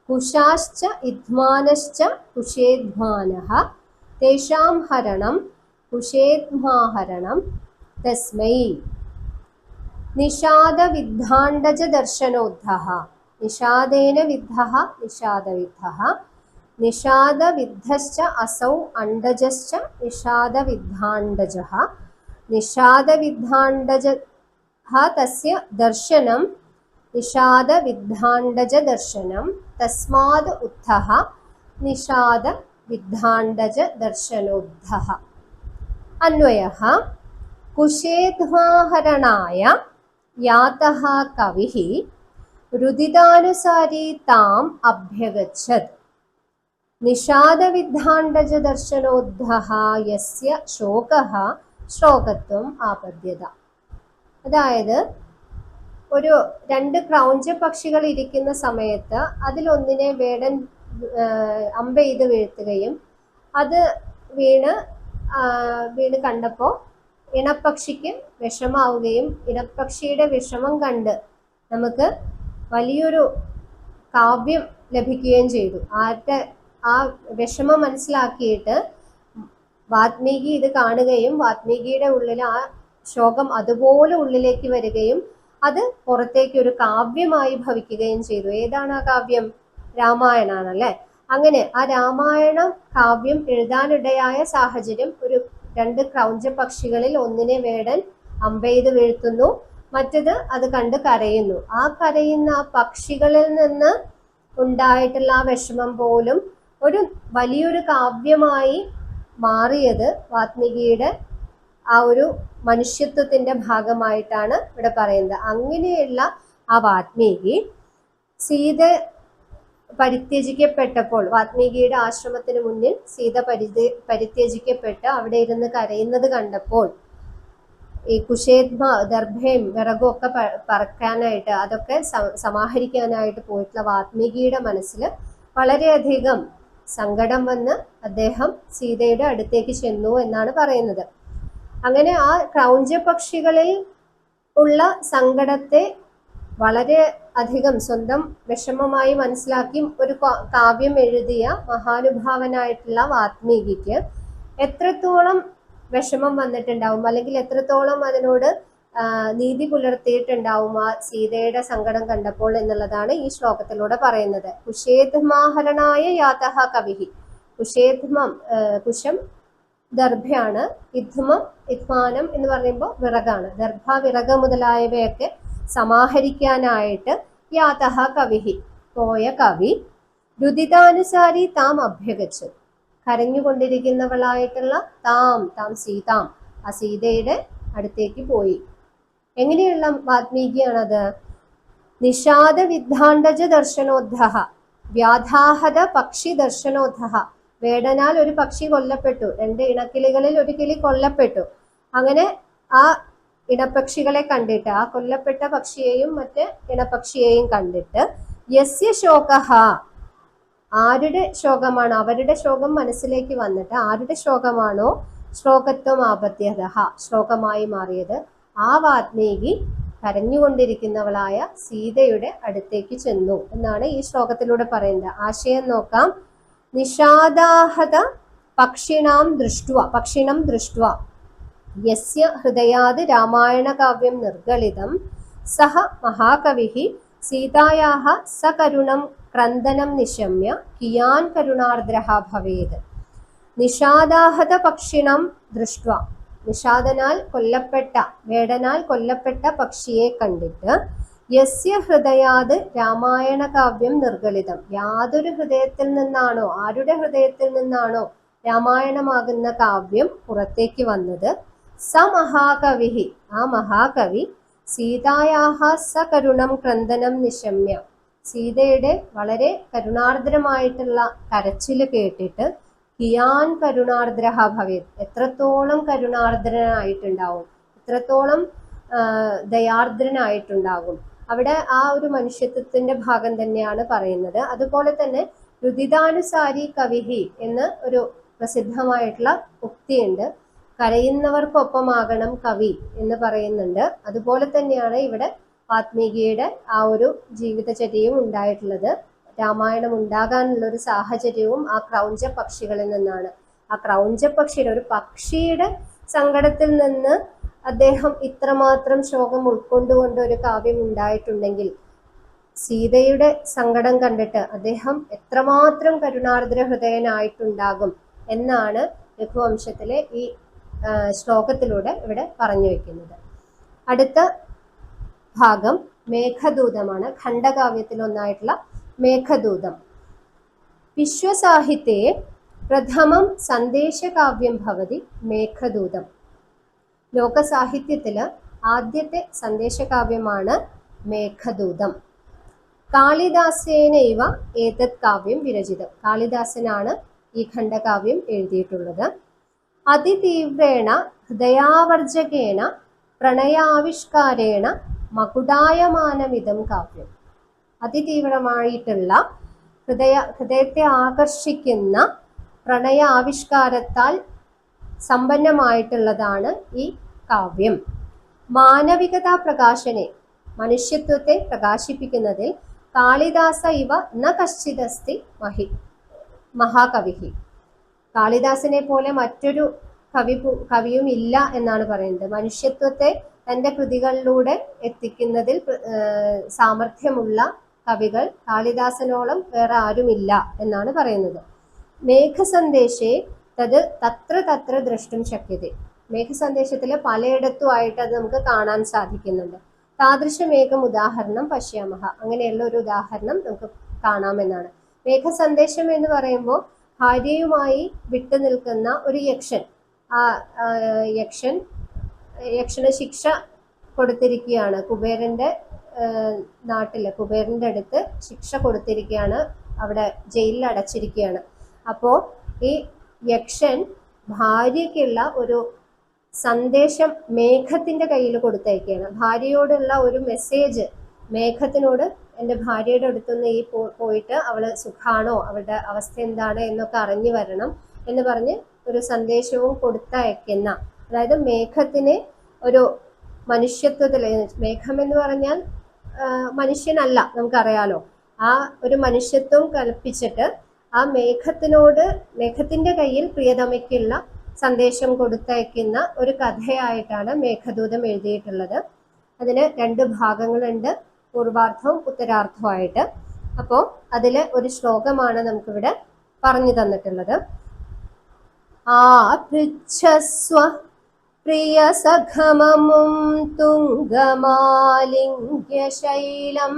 S1: കുശാശ്ച ഇധ്മാനശ്ച കുശേധ്മാനഃ തേഷാം ഹരണം കുശേധ്മാഹരണം തസ്മൈ. നിഷാദവിദ്ധാണ്ഡജദർശനോദ്ധഃ നിഷാദേന വിദ്ധഃ നിഷാദവിദ്ധഃ നിഷാദവിദ്ധശ്ച അസൗ അണ്ഡജശ്ച നിഷാദവിദ്ധാണ്ഡജഃ നിഷാദവിദ്ധാണ്ഡജഃ തസ്യ ദർശനം നിഷാദവിദ്ധാണ്ഡജദർശനം തസ്മാദ് ഉത്ഥഃ നിഷാദവിദ്ധാണ്ഡജദർശനോദ്ധഃ. അന്വയഃ കുശേധ്മാഹരണായ യാതഃ കവിഃ രുദിതാനുസാരി താം അഭ്യഗച്ഛത് നിഷാദവിദ്ധാണ്ഡജദർശനോദ്ധഃ യസ്യ ശോകഃ ശ്ലോകത്വം ആപദ്യത. അതായത് ഒരു 2 ക്രൗഞ്ച പക്ഷികൾ ഇരിക്കുന്ന സമയത്ത് അതിലൊന്നിനെ വേടൻ അമ്പെയ്ത് വീഴ്ത്തുകയും അത് വീണ് കണ്ടപ്പോൾ ഇണപ്പക്ഷിക്ക് വിഷമാവുകയും ഇണപ്പക്ഷിയുടെ വിഷമം കണ്ട് നമുക്ക് വലിയൊരു കാവ്യം ലഭിക്കുകയും ചെയ്തു. ആ വിഷമം മനസ്സിലാക്കിയിട്ട് വാത്മീകി ഇത് കാണുകയും വാത്മീകിയുടെ ഉള്ളിൽ ആ ശോകം അതുപോലെ ഉള്ളിലേക്ക് വരികയും അത് പുറത്തേക്ക് ഒരു കാവ്യമായി ഭവിക്കുകയും ചെയ്തു. ഏതാണ് ആ കാവ്യം? രാമായണാണല്ലേ. അങ്ങനെ ആ രാമായണം കാവ്യം എഴുതാനിടയായ സാഹചര്യം, ഒരു 2 ക്രൗഞ്ച പക്ഷികളിൽ ഒന്നിനെ വേടൻ അമ്പെയ്ത് വീഴ്ത്തുന്നു, മറ്റത് അത് കണ്ട് കരയുന്നു. ആ കരയുന്ന ആ പക്ഷികളിൽ നിന്ന് ഉണ്ടായിട്ടുള്ള ആ വിഷമം പോലും ഒരു വലിയൊരു കാവ്യമായി മാറിയത് വാത്മീകിയുടെ ആ ഒരു മനുഷ്യത്വത്തിന്റെ ഭാഗമായിട്ടാണ് ഇവിടെ പറയുന്നത്. അങ്ങനെയുള്ള ആ വാത്മീകി സീത പരിത്യജിക്കപ്പെട്ടപ്പോൾ, വാത്മീകിയുടെ ആശ്രമത്തിന് മുന്നിൽ സീത പരിത്യജിക്കപ്പെട്ട് അവിടെ ഇരുന്ന് കരയുന്നത് കണ്ടപ്പോൾ ഈ കുശേദ്മ ദർഭയും വിറകും ഒക്കെ പറക്കാനായിട്ട്, അതൊക്കെ സമാഹരിക്കാനായിട്ട് പോയിട്ടുള്ള വാത്മീകിയുടെ മനസ്സിൽ വളരെയധികം സങ്കടം വന്ന് അദ്ദേഹം സീതയുടെ അടുത്തേക്ക് ചെന്നു എന്നാണ് പറയുന്നത്. അങ്ങനെ ആ ക്രൗഞ്ച പക്ഷികളിൽ ഉള്ള സങ്കടത്തെ വളരെ അധികം സ്വന്തം വിഷമമായി മനസ്സിലാക്കി ഒരു കാവ്യം എഴുതിയ മഹാനുഭാവനായിട്ടുള്ള വാത്മീകിക്ക് എത്രത്തോളം വിഷമം വന്നിട്ടുണ്ടാവും, അല്ലെങ്കിൽ എത്രത്തോളം അതിനോട് നീതി പുലർത്തിയിട്ടുണ്ടാവും ആ സീതയുടെ സങ്കടം കണ്ടപ്പോൾ എന്നുള്ളതാണ് ഈ ശ്ലോകത്തിലൂടെ പറയുന്നത്. കുശേദ്മാഹരണായ യാതഃ കവിഹി. കുശേദ്മം, കുശം ദർഭയാണ്, ഇദ്മാനം എന്ന് പറയുമ്പോൾ വിറകാണ്. ദർഭ, വിറക് മുതലായവയൊക്കെ സമാഹരിക്കാനായിട്ട് യാതഃ കവിഹി, പോയ കവി രുദിതാനുസാരി താം അഭ്യഗച്ഛത്, കരഞ്ഞുകൊണ്ടിരിക്കുന്നവളായിട്ടുള്ള താം സീതാം, ആ സീതയുടെ അടുത്തേക്ക് പോയി. എങ്ങനെയുള്ള വാത്മീകിയാണത്? നിഷാദ വിദ്ധാണ്ഡജ ദർശനോദ്ധ വ്യാധാഹത പക്ഷി ദർശനോദ്ധ. വേടനാൽ ഒരു പക്ഷി കൊല്ലപ്പെട്ടു, 2 ഇണക്കിളികളിൽ ഒരു കിളി കൊല്ലപ്പെട്ടു. അങ്ങനെ ആ ഇണപക്ഷികളെ കണ്ടിട്ട്, ആ കൊല്ലപ്പെട്ട പക്ഷിയെയും മറ്റ് ഇണപക്ഷിയെയും കണ്ടിട്ട് യസ്യ ശോകഃ, ആരുടെ ശോകമാണ്, അവരുടെ ശോകം മനസ്സിലേക്ക് വന്നിട്ട് ആരുടെ ശോകമാണോ ശ്ലോകത്വം ആപത്യതഃ, ശ്ലോകമായി മാറിയത്, ആ വാത്മീകി കരഞ്ഞുകൊണ്ടിരിക്കുന്നവളായ സീതയുടെ അടുത്തേക്ക് ചെന്നു എന്നാണ് ഈ ശ്ലോകത്തിലൂടെ പറയുന്നത്. ആശയം നോക്കാം. നിഷാദാഹത പക്ഷിണം ദൃഷ്ട്വ യസ്യ ഹൃദയാത് രാമായണ കാവ്യം നിർഗളിതം സഹ മഹാകവിഃ സീതായാഃ സകരുണം ക്രന്ദനം നിശമ്യ കിയാൻ കരുണാർദ്രഃ ഭവേത്. നിഷാദാഹത പക്ഷിണം ദൃഷ്ട്വ, നിഷാദനാൽ കൊല്ലപ്പെട്ട, വേടനാൽ കൊല്ലപ്പെട്ട പക്ഷിയെ കണ്ടിട്ട് യസ്യ ഹൃദയാത് രാമായണ കാവ്യം നിർഗളിതം, യാതൊരു ഹൃദയത്തിൽ നിന്നാണോ, ആരുടെ ഹൃദയത്തിൽ നിന്നാണോ രാമായണമാകുന്ന കാവ്യം പുറത്തേക്ക് വന്നത്, സ മഹാകവിഃ, ആ മഹാകവി സീതായാഃ സകരുണം ക്രന്ദനം നിശമ്യ, സീതയുടെ വളരെ കരുണാർദ്രമായിട്ടുള്ള കരച്ചില് കേട്ടിട്ട് കിയാൻ കരുണാർദ്രഃ ഭവേത്, എത്രത്തോളം കരുണാർദ്രനായിട്ടുണ്ടാവും, എത്രത്തോളം ദയാർദ്രനായിട്ടുണ്ടാകും. അവിടെ ആ ഒരു മനുഷ്യത്വത്തിന്റെ ഭാഗം തന്നെയാണ് പറയുന്നത്. അതുപോലെ തന്നെ രുദിതാനുസാരി കവിഹി എന്ന് ഒരു പ്രസിദ്ധമായിട്ടുള്ള ഉക്തിയുണ്ട്. കരയുന്നവർക്കൊപ്പമാകണം കവി എന്ന് പറയുന്നുണ്ട്. അതുപോലെ തന്നെയാണ് ഇവിടെ വാത്മീകിയുടെ ആ ഒരു ജീവിതചര്യയും ഉണ്ടായിട്ടുള്ളത്. രാമായണം ഉണ്ടാകാനുള്ള ഒരു സാഹചര്യവും ആ ക്രൗഞ്ച പക്ഷികളിൽ നിന്നാണ്. ആ ക്രൗഞ്ച പക്ഷിയുടെ, ഒരു പക്ഷിയുടെ സങ്കടത്തിൽ നിന്ന് അദ്ദേഹം ഇത്രമാത്രം ശോകം ഉൾക്കൊണ്ടുകൊണ്ട് ഒരു കാവ്യം ഉണ്ടായിട്ടുണ്ടെങ്കിൽ സീതയുടെ സങ്കടം കണ്ടിട്ട് അദ്ദേഹം എത്രമാത്രം കരുണാർദ്ര ഹൃദയനായിട്ടുണ്ടാകും എന്നാണ് രഘുവംശത്തിലെ ഈ ശ്ലോകത്തിലൂടെ ഇവിടെ പറഞ്ഞു വെക്കുന്നത്. അടുത്ത ഭാഗം മേഘദൂതമാണ്. ഖണ്ഡകാവ്യത്തിലൊന്നായിട്ടുള്ള മേഘദൂതം. വിശ്വസാഹിത്യേ പ്രഥമം സന്ദേശകാവ്യം ഭവതി മേഘദൂതം. ലോകസാഹിത്യത്തില് ആദ്യത്തെ സന്ദേശകാവ്യമാണ് മേഘദൂതം. കാളിദാസേനൈവ ഏതത് കാവ്യം വിരചിതം. കാളിദാസനാണ് ഈ ഖണ്ഡകാവ്യം എഴുതിയിട്ടുള്ളത്. അതിതീവ്രേണ ഹൃദയാവർജകേന പ്രണയാവിഷ്കാരേണ മകുടായമാനമിതം കാവ്യം. അതിതീവ്രമായിട്ടുള്ള ഹൃദയത്തെ ആകർഷിക്കുന്ന പ്രണയ ആവിഷ്കാരത്താൽ സമ്പന്നമായിട്ടുള്ളതാണ് ഈ കാവ്യം. മാനവികതാ പ്രകാശനെ, മനുഷ്യത്വത്തെ പ്രകാശിപ്പിക്കുന്നതിൽ കാളിദാസ ഇവ ന കശ്ചിദസ്തി മഹാകവി. കാളിദാസനെ പോലെ മറ്റൊരു കവിയും ഇല്ല എന്നാണ് പറയുന്നത്. മനുഷ്യത്വത്തെ തൻ്റെ കൃതികളിലൂടെ എത്തിക്കുന്നതിൽ സാമർഥ്യമുള്ള കവികൾ കാളിദാസനോളം വേറെ ആരുമില്ല എന്നാണ് പറയുന്നത്. മേഘസന്ദേശേ തത് തത്ര തത്ര ദ്രഷ്ടും ശക്യത്തെ. മേഘസന്ദേശത്തിൽ പലയിടത്തുമായിട്ട് അത് നമുക്ക് കാണാൻ സാധിക്കുന്നുണ്ട്. താദൃശമേകം ഉദാഹരണം പശ്യാമഹ. അങ്ങനെയുള്ള ഒരു ഉദാഹരണം നമുക്ക് കാണാമെന്നാണ്. മേഘസന്ദേശം എന്ന് പറയുമ്പോൾ ഭാര്യയുമായി വിട്ടു നിൽക്കുന്ന ഒരു യക്ഷൻ, ആ യക്ഷന് ശിക്ഷ കൊടുത്തിരിക്കുകയാണ്. കുബേരന്റെ നാട്ടില്, കുബേരന്റെ അടുത്ത് ശിക്ഷ കൊടുത്തിരിക്കുകയാണ്, അവിടെ ജയിലിൽ അടച്ചിരിക്കുകയാണ്. അപ്പോൾ ഈ യക്ഷൻ ഭാര്യയ്ക്കുള്ള ഒരു സന്ദേശം മേഘത്തിന്റെ കയ്യിൽ കൊടുത്തയക്കുകയാണ്. ഭാര്യയോടുള്ള ഒരു മെസ്സേജ് മേഘത്തിനോട്, എൻ്റെ ഭാര്യയുടെ അടുത്തുനിന്ന് ഈ പോയിട്ട് അവള് സുഖാണോ, അവളുടെ അവസ്ഥ എന്താണ് എന്നൊക്കെ അറിഞ്ഞു വരണം എന്ന് പറഞ്ഞ് ഒരു സന്ദേശവും കൊടുത്തയക്കുന്ന, അതായത് മേഘത്തിന് ഒരു മനുഷ്യത്വത്തിൽ, മേഘം എന്ന് പറഞ്ഞാൽ മനുഷ്യനല്ല, നമുക്കറിയാലോ, ആ ഒരു മനുഷ്യത്വം കൽപ്പിച്ചിട്ട് ആ മേഘത്തിന്റെ കയ്യിൽ പ്രിയതമയ്ക്കുള്ള സന്ദേശം കൊടുത്തയക്കുന്ന ഒരു കഥയായിട്ടാണ് മേഘദൂതം എഴുതിയിട്ടുള്ളത്. അതിന് 2 ഭാഗങ്ങളുണ്ട്, പൂർവാർത്ഥവും ഉത്തരാർത്ഥവുമായിട്ട്. അപ്പോൾ അതിലെ ഒരു ശ്ലോകമാണ് നമുക്കിവിടെ പറഞ്ഞു തന്നിട്ടുള്ളത്. ആപൃച്ഛസ്വ പ്രിയ സഖമമും തുംഗമാലിംഗ്യശൈലം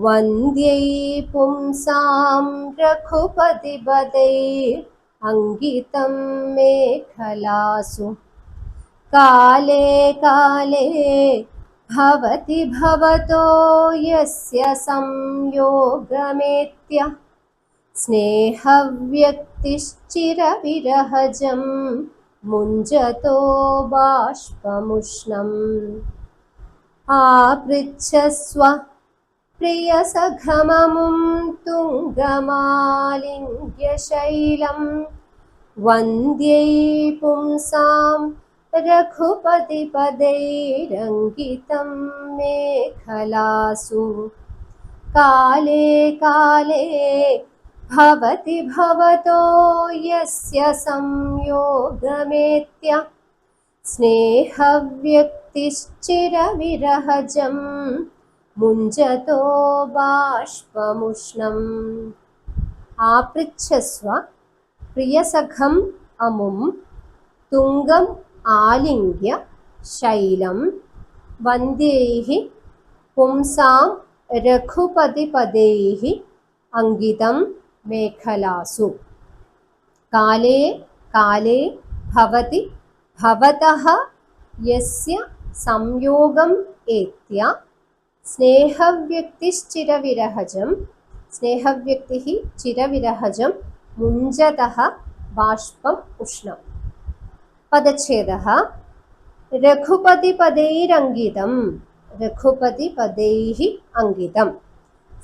S1: വന്ദ്യൈ പുംസാം രഘുപതിപതൈർ അങ്കിതം മേഖലാസു കാലേ കാലേ ഭവതി ഭവതോ യസ്യ സംയോഗമേത്യ സ്നേഹവ്യക്തിശ്ചിരവിരഹജം മുഞ്ചതോ ബാഷ്പമുഷ്ണം. ആപൃച്ഛസ്വ പ്രിയസഖമമും തുംഗമാലിംഗ്യശൈലം വന്ദ്യൈ പുംസാം രഘുപതിപതൈരങ്കിതം മേഖലാസു കാലേ കാലേ ഭവതി ഭവതോ യസ്യ സംയോഗമേത്യ സ്നേഹവ്യക്തിശ്ചിരവിരഹജം മുഞ്ചതോ ബാഷ്പമുഷ്ണം. ആപൃച്ഛസ്വ പ്രിയസഖം അമും തുംഗം ആലിംഗ്യ ശൈലം വന്ദ്യൈഃ പുംസാം രഘുപതിപതൈഃ അങ്കിതം മേഖലാസു കാലേ കാലേ ഭവതി ഭവതഃ യസ്യ സംയോഗം ഏത്യ സ്നേഹവ്യക്തിശ്ചിരവിരഹജം സ്നേഹവ്യക്തിഃ ചിരവിരഹജം മുഞ്ചതഃ ബാഷ്പം ഉഷ്ണം. പദച്ഛേദഃ രഘുപതിപതൈരങ്കിതം രഘുപതിപതൈഃ അങ്കിതം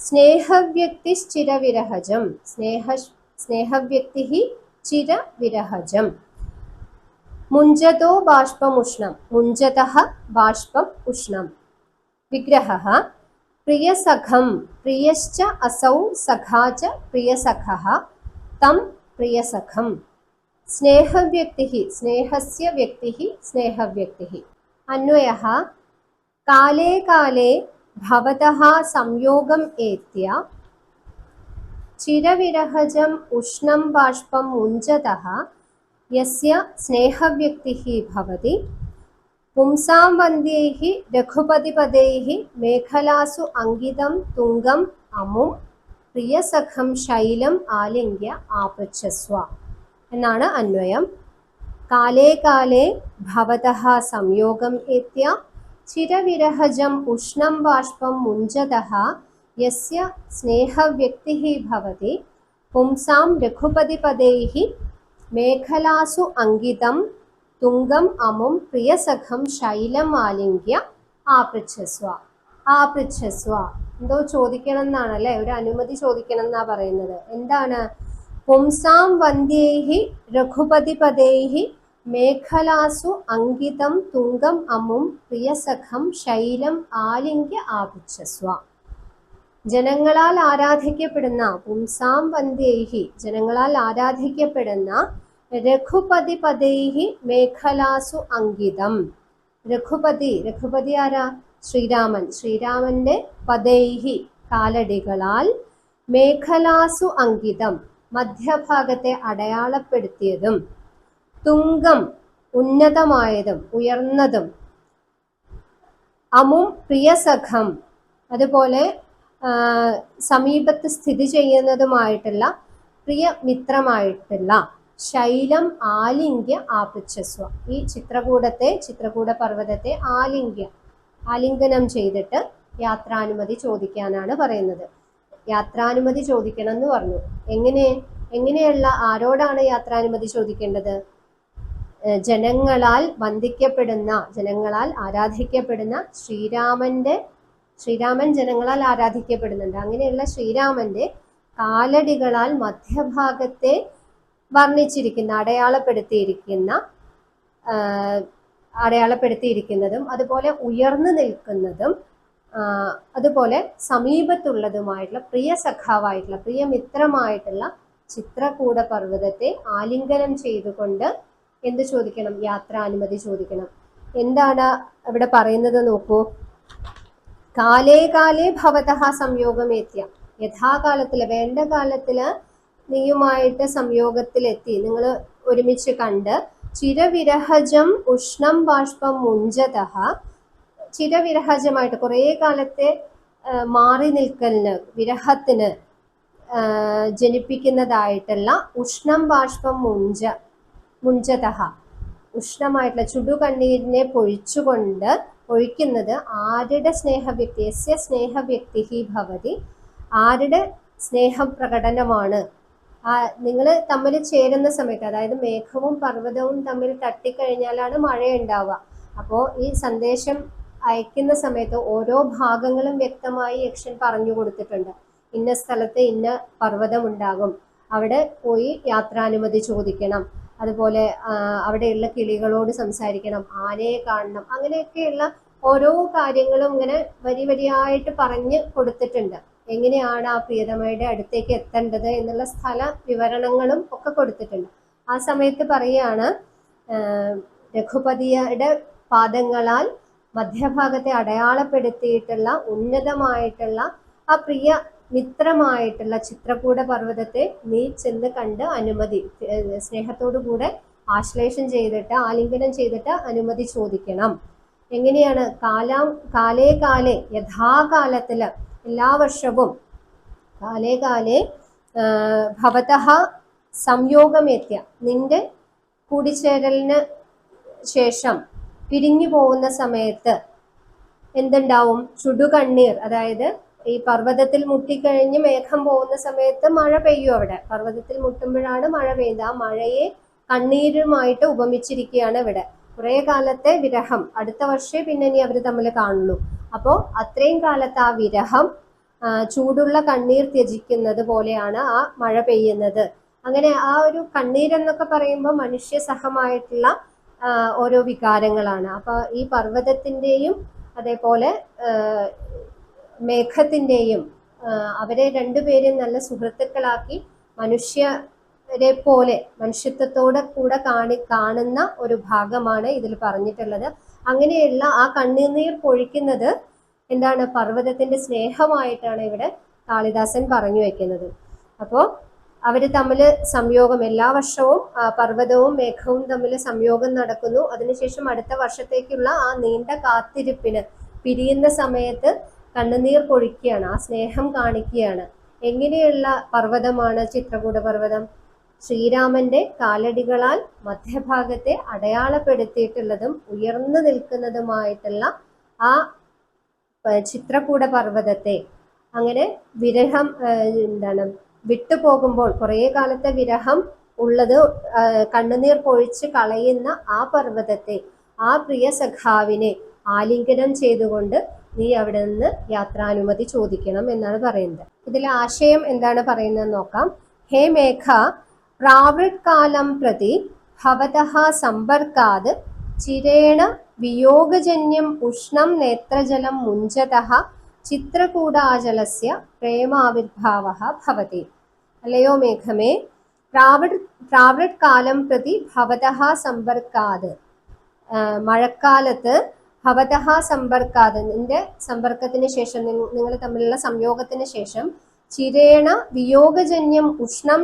S1: സ്നേഹവ്യക്തിശ്ചിരവിരഹജം സ്നേഹവ്യക്തിഃ ചിരവിരഹജം മുഞ്ചതോ ബാഷ്പമുഷ്ണം മുഞ്ചതഃ ബാഷ്പം ഉഷ്ണം. വിഗ്രഹഃ പ്രിയസഖം പ്രിയശ്ച അസൗ സഖാ ച പ്രിയസഖഃ തം പ്രിയസഖം. സ്നേഹവ്യക്തിഃ സ്നേഹസ്യ വ്യക്തിഃ സ്നേഹവ്യക്തിഃ. അന്വയഃ കാലേ കാലേ ഭവതഃ സംയോഗം ഏത്യ ചിരവിരഹജം ഉഷ്ണം ബാഷ്പം മുഞ്ചതഃ യസ്യ സ്നേഹവ്യക്തിഃ ഭവതി പുംസാം വന്ദ്യൈഃ രഘുപതിപതൈഃ മേഖലാസു അങ്കിതം തുംഗം അമും പ്രിയസഖം ശൈലം ആലിംഗ്യ ആപൃച്ഛസ്വ എന്നാണ് അന്വയം. കാലേ കാലേ ഭവതഃ സംയോഗം ഏത്യ ചിരവിരഹജം ഉഷ്ണം ബാഷ്പം മുഞ്ചതഃ യസ്യ സ്നേഹവ്യക്തിഃ ഭവതി പുംസാം രഘുപതിപതൈഃ മേഖലാസു അങ്കിതം തുംഗം അമും പ്രിയസഖം ശൈലം ആലിംഗ്യ ആപൃച്ഛസ്വ. ആപൃച്ഛസ്വ എന്തോ ചോദിക്കണം എന്നാണല്ലേ, ഒരു അനുമതി ചോദിക്കണം എന്നാ പറയുന്നത്. എന്താണ്? പുംസാം വന്ദ്യൈഹി രഘുപതിപദൈഹി മേഖലാസു അങ്കിതം തുംഗം അമും പ്രിയസഖം ശൈലം ആലിംഗ്യ ആപൃച്ഛസ്വ. ജനങ്ങളാൽ ആരാധിക്കപ്പെടുന്ന, പുംസാം വന്ദ്യൈഹി ജനങ്ങളാൽ ആരാധിക്കപ്പെടുന്ന, രഘുപതിപദൈഹി മേഖലാസു അങ്കിതം. രഘുപതി ആരാ? ശ്രീരാമൻ. ശ്രീരാമന്റെ പദൈഹി കാലടികളാൽ, മേഖലാസു അങ്കിതം മധ്യഭാഗത്തെ അടയാളപ്പെടുത്തിയതും, തുംഗം ഉന്നതമായതും ഉയർന്നതും, അമും പ്രിയസഖം അതുപോലെ സമീപത്ത് സ്ഥിതി ചെയ്യുന്നതുമായിട്ടുള്ള പ്രിയമിത്രമായിട്ടുള്ള ശൈലം ആലിംഗ്യ ആപൃച്ഛസ്വ. ഈ ചിത്രകൂട പർവ്വതത്തെ ആലിംഗനം ചെയ്തിട്ട് യാത്രാനുമതി ചോദിക്കാനാണ് പറയുന്നത്. യാത്രാനുമതി ചോദിക്കണം എന്ന് പറഞ്ഞു. എങ്ങനെയുള്ള ആരോടാണ് യാത്രാനുമതി ചോദിക്കേണ്ടത്? ജനങ്ങളാൽ വന്ദിക്കപ്പെടുന്ന, ജനങ്ങളാൽ ആരാധിക്കപ്പെടുന്ന ശ്രീരാമൻ ജനങ്ങളാൽ ആരാധിക്കപ്പെടുന്നുണ്ട്. അങ്ങനെയുള്ള ശ്രീരാമന്റെ കാലടികളാൽ മധ്യഭാഗത്തെ വർണ്ണിച്ചിരിക്കുന്ന, അടയാളപ്പെടുത്തിയിരിക്കുന്നതും അതുപോലെ ഉയർന്നു നിൽക്കുന്നതും അതുപോലെ സമീപത്തുള്ളതുമായിട്ടുള്ള പ്രിയസഖാവായിട്ടുള്ള, പ്രിയമിത്രമായിട്ടുള്ള ചിത്രകൂട പർവ്വതത്തെ ആലിംഗനം ചെയ്തുകൊണ്ട് എന്ത് ചോദിക്കണം? യാത്രാനുമതി ചോദിക്കണം. എന്താണ് ഇവിടെ പറയുന്നത് നോക്കൂ. കാലേ കാലേ ഭവതഃ സംയോഗമേത്യ. യഥാകാലത്തില്, വേണ്ട കാലത്തില് നീയുമായിട്ട് സംയോഗത്തിലെത്തി, നിങ്ങൾ ഒരുമിച്ച് കണ്ട്, ചിരവിരഹജം ഉഷ്ണം ബാഷ്പം മുഞ്ചതഃ. ചിരവിരഹജമായിട്ട് കുറേ കാലത്തെ മാറി നിൽക്കലിന്, വിരഹത്തിന് ജനിപ്പിക്കുന്നതായിട്ടുള്ള ഉഷ്ണം ബാഷ്പം മുഞ്ചതഃ, ഉഷ്ണമായിട്ടുള്ള ചുടുകണ്ണീരിനെ പൊഴിക്കുന്നത് ആരുടെ സ്നേഹവ്യക്തി? യസ്യ സ്നേഹവ്യക്തി ഭവതി. ആരുടെ സ്നേഹപ്രകടനമാണ്? നിങ്ങൾ തമ്മിൽ ചേരുന്ന സമയത്ത്, അതായത് മേഘവും പർവ്വതവും തമ്മിൽ തട്ടിക്കഴിഞ്ഞാലാണ് മഴ ഉണ്ടാവുക. അപ്പോൾ ഈ സന്ദേശം അയക്കുന്ന സമയത്ത് ഓരോ ഭാഗങ്ങളും വ്യക്തമായി യക്ഷൻ പറഞ്ഞു കൊടുത്തിട്ടുണ്ട്. ഇന്ന സ്ഥലത്ത് ഇന്ന പർവ്വതം ഉണ്ടാകും, അവിടെ പോയി യാത്രാനുമതി ചോദിക്കണം, അതുപോലെ അവിടെയുള്ള കിളികളോട് സംസാരിക്കണം, ആനയെ കാണണം, അങ്ങനെയൊക്കെയുള്ള ഓരോ കാര്യങ്ങളും ഇങ്ങനെ വരിയായിട്ട് പറഞ്ഞു കൊടുത്തിട്ടുണ്ട്. എങ്ങനെയാണ് ആ പ്രിയതമയുടെ അടുത്തേക്ക് എത്തേണ്ടത് എന്നുള്ള സ്ഥല വിവരണങ്ങളും ഒക്കെ കൊടുത്തിട്ടുണ്ട്. ആ സമയത്ത് പറയാണ്, രഘുപതിയുടെ പാദങ്ങളാൽ മധ്യഭാഗത്തെ അടയാളപ്പെടുത്തിയിട്ടുള്ള ഉന്നതമായിട്ടുള്ള ആ പ്രിയ മിത്രമായിട്ടുള്ള ചിത്രകൂട പർവ്വതത്തെ നീ ചെന്ന് കണ്ട് സ്നേഹത്തോടു കൂടെ ആശ്ലേഷം ചെയ്തിട്ട്, ആലിംഗനം ചെയ്തിട്ട് അനുമതി ചോദിക്കണം. എങ്ങനെയാണ്? കാലേ കാലേ യഥാകാലത്തില്, എല്ലാ വർഷവും, കാലേ കാലേ ഭവതഃ സംയോഗമേത്യ, നിന്റെ കൂടിച്ചേരലിന് ശേഷം പിരിഞ്ഞു പോകുന്ന സമയത്ത് എന്തുണ്ടാവും? ചുടുകണ്ണീർ, അതായത് ഈ പർവ്വതത്തിൽ മുട്ടിക്കഴിഞ്ഞ് മേഘം പോകുന്ന സമയത്ത് മഴ പെയ്യും. അവിടെ പർവ്വതത്തിൽ മുട്ടുമ്പോഴാണ് മഴ പെയ്യുന്നത്. ആ മഴയെ കണ്ണീരുമായിട്ട് ഉപമിച്ചിരിക്കുകയാണ് ഇവിടെ. കുറെ കാലത്തെ വിരഹം, അടുത്ത വർഷേ പിന്നെ ഇനി അവർ തമ്മിൽ കാണുള്ളൂ. അപ്പോൾ അത്രയും കാലത്ത് ആ വിരഹം ചൂടുള്ള കണ്ണീർ ത്യജിക്കുന്നത് പോലെയാണ് ആ മഴ പെയ്യുന്നത്. അങ്ങനെ ആ ഒരു കണ്ണീരെന്നൊക്കെ പറയുമ്പോൾ മനുഷ്യസഹമായിട്ടുള്ള ഓരോ വികാരങ്ങളാണ്. അപ്പൊ ഈ പർവ്വതത്തിന്റെയും അതേപോലെ മേഘത്തിന്റെയും അവരെ രണ്ടുപേരും നല്ല സുഹൃത്തുക്കളാക്കി മനുഷ്യരെ പോലെ മനുഷ്യത്വത്തോടെ കൂടെ കാണുന്ന ഒരു ഭാഗമാണ് ഇതിൽ പറഞ്ഞിട്ടുള്ളത്. അങ്ങനെയുള്ള ആ കണ്ണുനീർ പൊഴിക്കുന്നത് എന്താണ്? പർവ്വതത്തിന്റെ സ്നേഹമായിട്ടാണ് ഇവിടെ കാളിദാസൻ പറഞ്ഞു വെക്കുന്നത്. അപ്പോൾ അവര് തമ്മിൽ സംയോഗം, എല്ലാ വർഷവും പർവ്വതവും മേഘവും തമ്മിൽ സംയോഗം നടക്കുന്നു. അതിനുശേഷം അടുത്ത വർഷത്തേക്കുള്ള ആ നീണ്ട കാത്തിരിപ്പിന് പിരിയുന്ന സമയത്ത് കണ്ണുനീർ പൊഴിക്കുകയാണ്, ആ സ്നേഹം കാണിക്കുകയാണ്. എങ്ങനെയുള്ള പർവ്വതമാണ് ചിത്രകൂട പർവ്വതം? ശ്രീരാമന്റെ കാലടികളാൽ മധ്യഭാഗത്തെ അടയാളപ്പെടുത്തിയിട്ടുള്ളതും ഉയർന്നു നിൽക്കുന്നതുമായിട്ടുള്ള ആ ചിത്രകൂട പർവ്വതത്തെ അങ്ങനെ വിരഹം വിട്ടുപോകുമ്പോൾ, കുറേ കാലത്തെ വിരഹം ഉള്ളത് കണ്ണുനീർ പൊഴിച്ച് കളയുന്ന ആ പർവ്വതത്തെ, ആ പ്രിയ സഖാവിനെ ആലിംഗനം ചെയ്തുകൊണ്ട് നീ അവിടെ നിന്ന് യാത്രാനുമതി ചോദിക്കണം എന്നാണ് പറയുന്നത്. ഇതിലെ ആശയം എന്താണ് പറയുന്നത് നോക്കാം. ഹേ മേഘ, പ്രാവൃത് കാലം പ്രതി ഭവതഃ സമ്പർക്കാത് ചിരേണ വിയോഗജന്യം ഉഷ്ണം നേത്രജലം മുഞ്ചതഃ ചിത്രകൂടാചലസ്യ പ്രേമാവിർഭാവഃ ഭവതി. അല്ലയോ മേഘമേ, പ്രാവൃത് കാലം പ്രതി ഭവതഃ സമ്പർക്കാത്, മഴക്കാലത്ത് ഭവതഃ സമ്പർക്കാത്, നിന്റെ സമ്പർക്കത്തിന് ശേഷം, നിങ്ങൾ തമ്മിലുള്ള സംയോഗത്തിന് ശേഷം, ചിരേണ വിയോഗജന്യം ഉഷ്ണം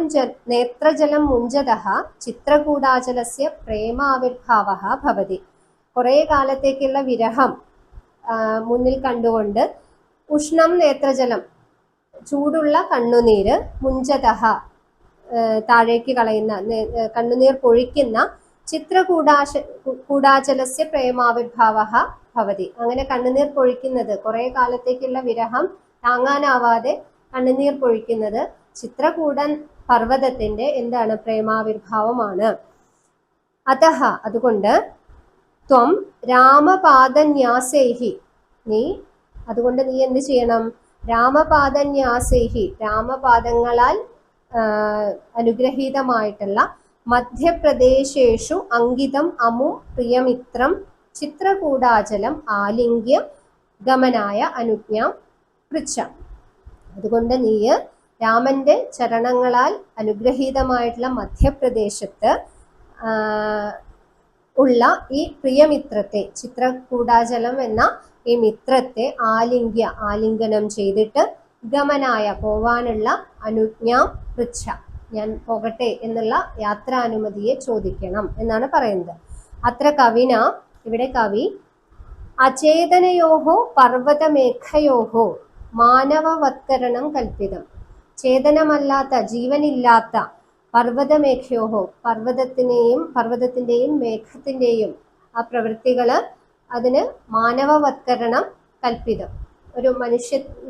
S1: നേത്രജലം മുഞ്ചതഃ ചിത്രകൂടാചലസ്യ പ്രേമാവിർഭാവഃ ഭവതി. കുറെ കാലത്തേക്കുള്ള വിരഹം മുന്നിൽ കണ്ടുകൊണ്ട് ഉഷ്ണം നേത്രജലം, ചൂടുള്ള കണ്ണുനീര്, മുഞ്ചതഃ താഴേക്ക് കളയുന്ന, കണ്ണുനീർ പൊഴിക്കുന്ന, ചിത്രകൂടാചലസ്യ പ്രേമാവിർഭാവഃ ഭവതി. അങ്ങനെ കണ്ണുനീർ പൊഴിക്കുന്നത്, കുറെ കാലത്തേക്കുള്ള വിരഹം താങ്ങാനാവാതെ കണ്ണുനീർ പൊഴിക്കുന്നത് ചിത്രകൂടൻ പർവ്വതത്തിന്റെ എന്താണ്, പ്രേമാവിർഭാവമാണ്. അതഃ, അതുകൊണ്ട്, ത്വം രാമപാദന്യാസൈഹി, നീ അതുകൊണ്ട് നീ എന്ത് ചെയ്യണം, രാമപാദന്യാസൈഹി, രാമപാദങ്ങളാൽ അനുഗ്രഹീതമായിട്ടുള്ള മധ്യപ്രദേശേഷു അങ്കിതം അമു പ്രിയമിത്രം ചിത്രകൂടാചലം ആലിംഗ്യ ഗമനായ അനുജ്ഞാം പൃച്ഛ. അതുകൊണ്ട് നീ രാമന്റെ ചരണങ്ങളാൽ അനുഗ്രഹീതമായിട്ടുള്ള മധ്യപ്രദേശത്ത് ഉള്ള ഈ പ്രിയമിത്രത്തെ, ചിത്രകൂടാചലം എന്ന ഈ മിത്രത്തെ ആലിംഗനം ചെയ്തിട്ട് ഗമനായ, പോവാനുള്ള, അനുജ്ഞാം പൃച്ഛ, ഞാൻ പോകട്ടെ എന്നുള്ള യാത്രാനുമതിയെ ചോദിക്കണം എന്നാണ് പറയുന്നത്. അത്ര കവിന, ഇവിടെ കവി, അചേതനയോഹോ പർവ്വതമേഘയോഹോ മാനവവത്കരണം കൽപ്പിതം, ചേതനമല്ലാത്ത, ജീവനില്ലാത്ത പർവ്വതമേഘയോഹോ, പർവ്വതത്തിന്റെയും മേഘത്തിന്റെയും ആ പ്രവൃത്തികള്, അതിന് മാനവവത്കരണം കൽപ്പിതം, ഒരു